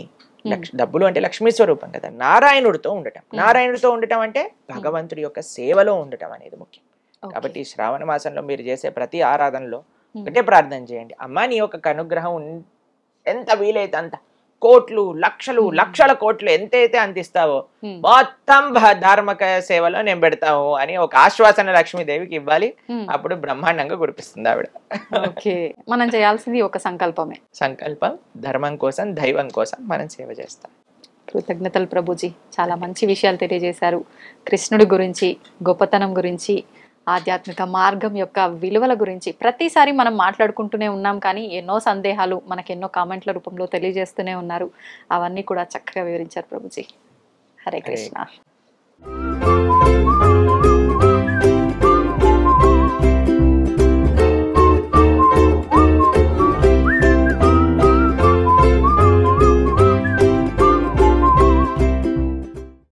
డబ్బులు అంటే లక్ష్మీ స్వరూపం కదా, నారాయణుడితో ఉండటం. నారాయణుడితో ఉండటం అంటే భగవంతుడి యొక్క సేవలో ఉండటం అనేది ముఖ్యం. కాబట్టి శ్రావణ మాసంలో మీరు చేసే ప్రతి ఆరాధనలో ఒకటే ప్రార్థన చేయండి, అమ్మా నీ యొక్క అనుగ్రహం ఎంత వీలైతే అంత, కోట్లు లక్షలు లక్షల కోట్లు ఎంతైతే అంత ఇస్తావో మొత్తం ధార్మిక సేవలో నేను పెడతావు అని ఒక ఆశ్వాసన లక్ష్మీదేవికి ఇవ్వాలి. అప్పుడు బ్రహ్మాండంగా కురిపిస్తుంది ఆవిడ. మనం చేయాల్సింది ఒక సంకల్పమే. సంకల్పం, ధర్మం కోసం, దైవం కోసం మనం సేవ చేస్తాం. కృతజ్ఞతలు ప్రభుజీ, చాలా మంచి విషయాలు తెలియజేశారు. కృష్ణుడి గురించి, గొప్పతనం గురించి, ఆధ్యాత్మిక మార్గం యొక్క విలువల గురించి ప్రతిసారి మనం మాట్లాడుకుంటూనే ఉన్నాం. కానీ ఎన్నో సందేహాలు మనకు ఎన్నో కామెంట్ల రూపంలో తెలియజేస్తూనే ఉన్నారు. అవన్నీ కూడా చక్కగా వివరించారు ప్రభుజీ. హరే కృష్ణ.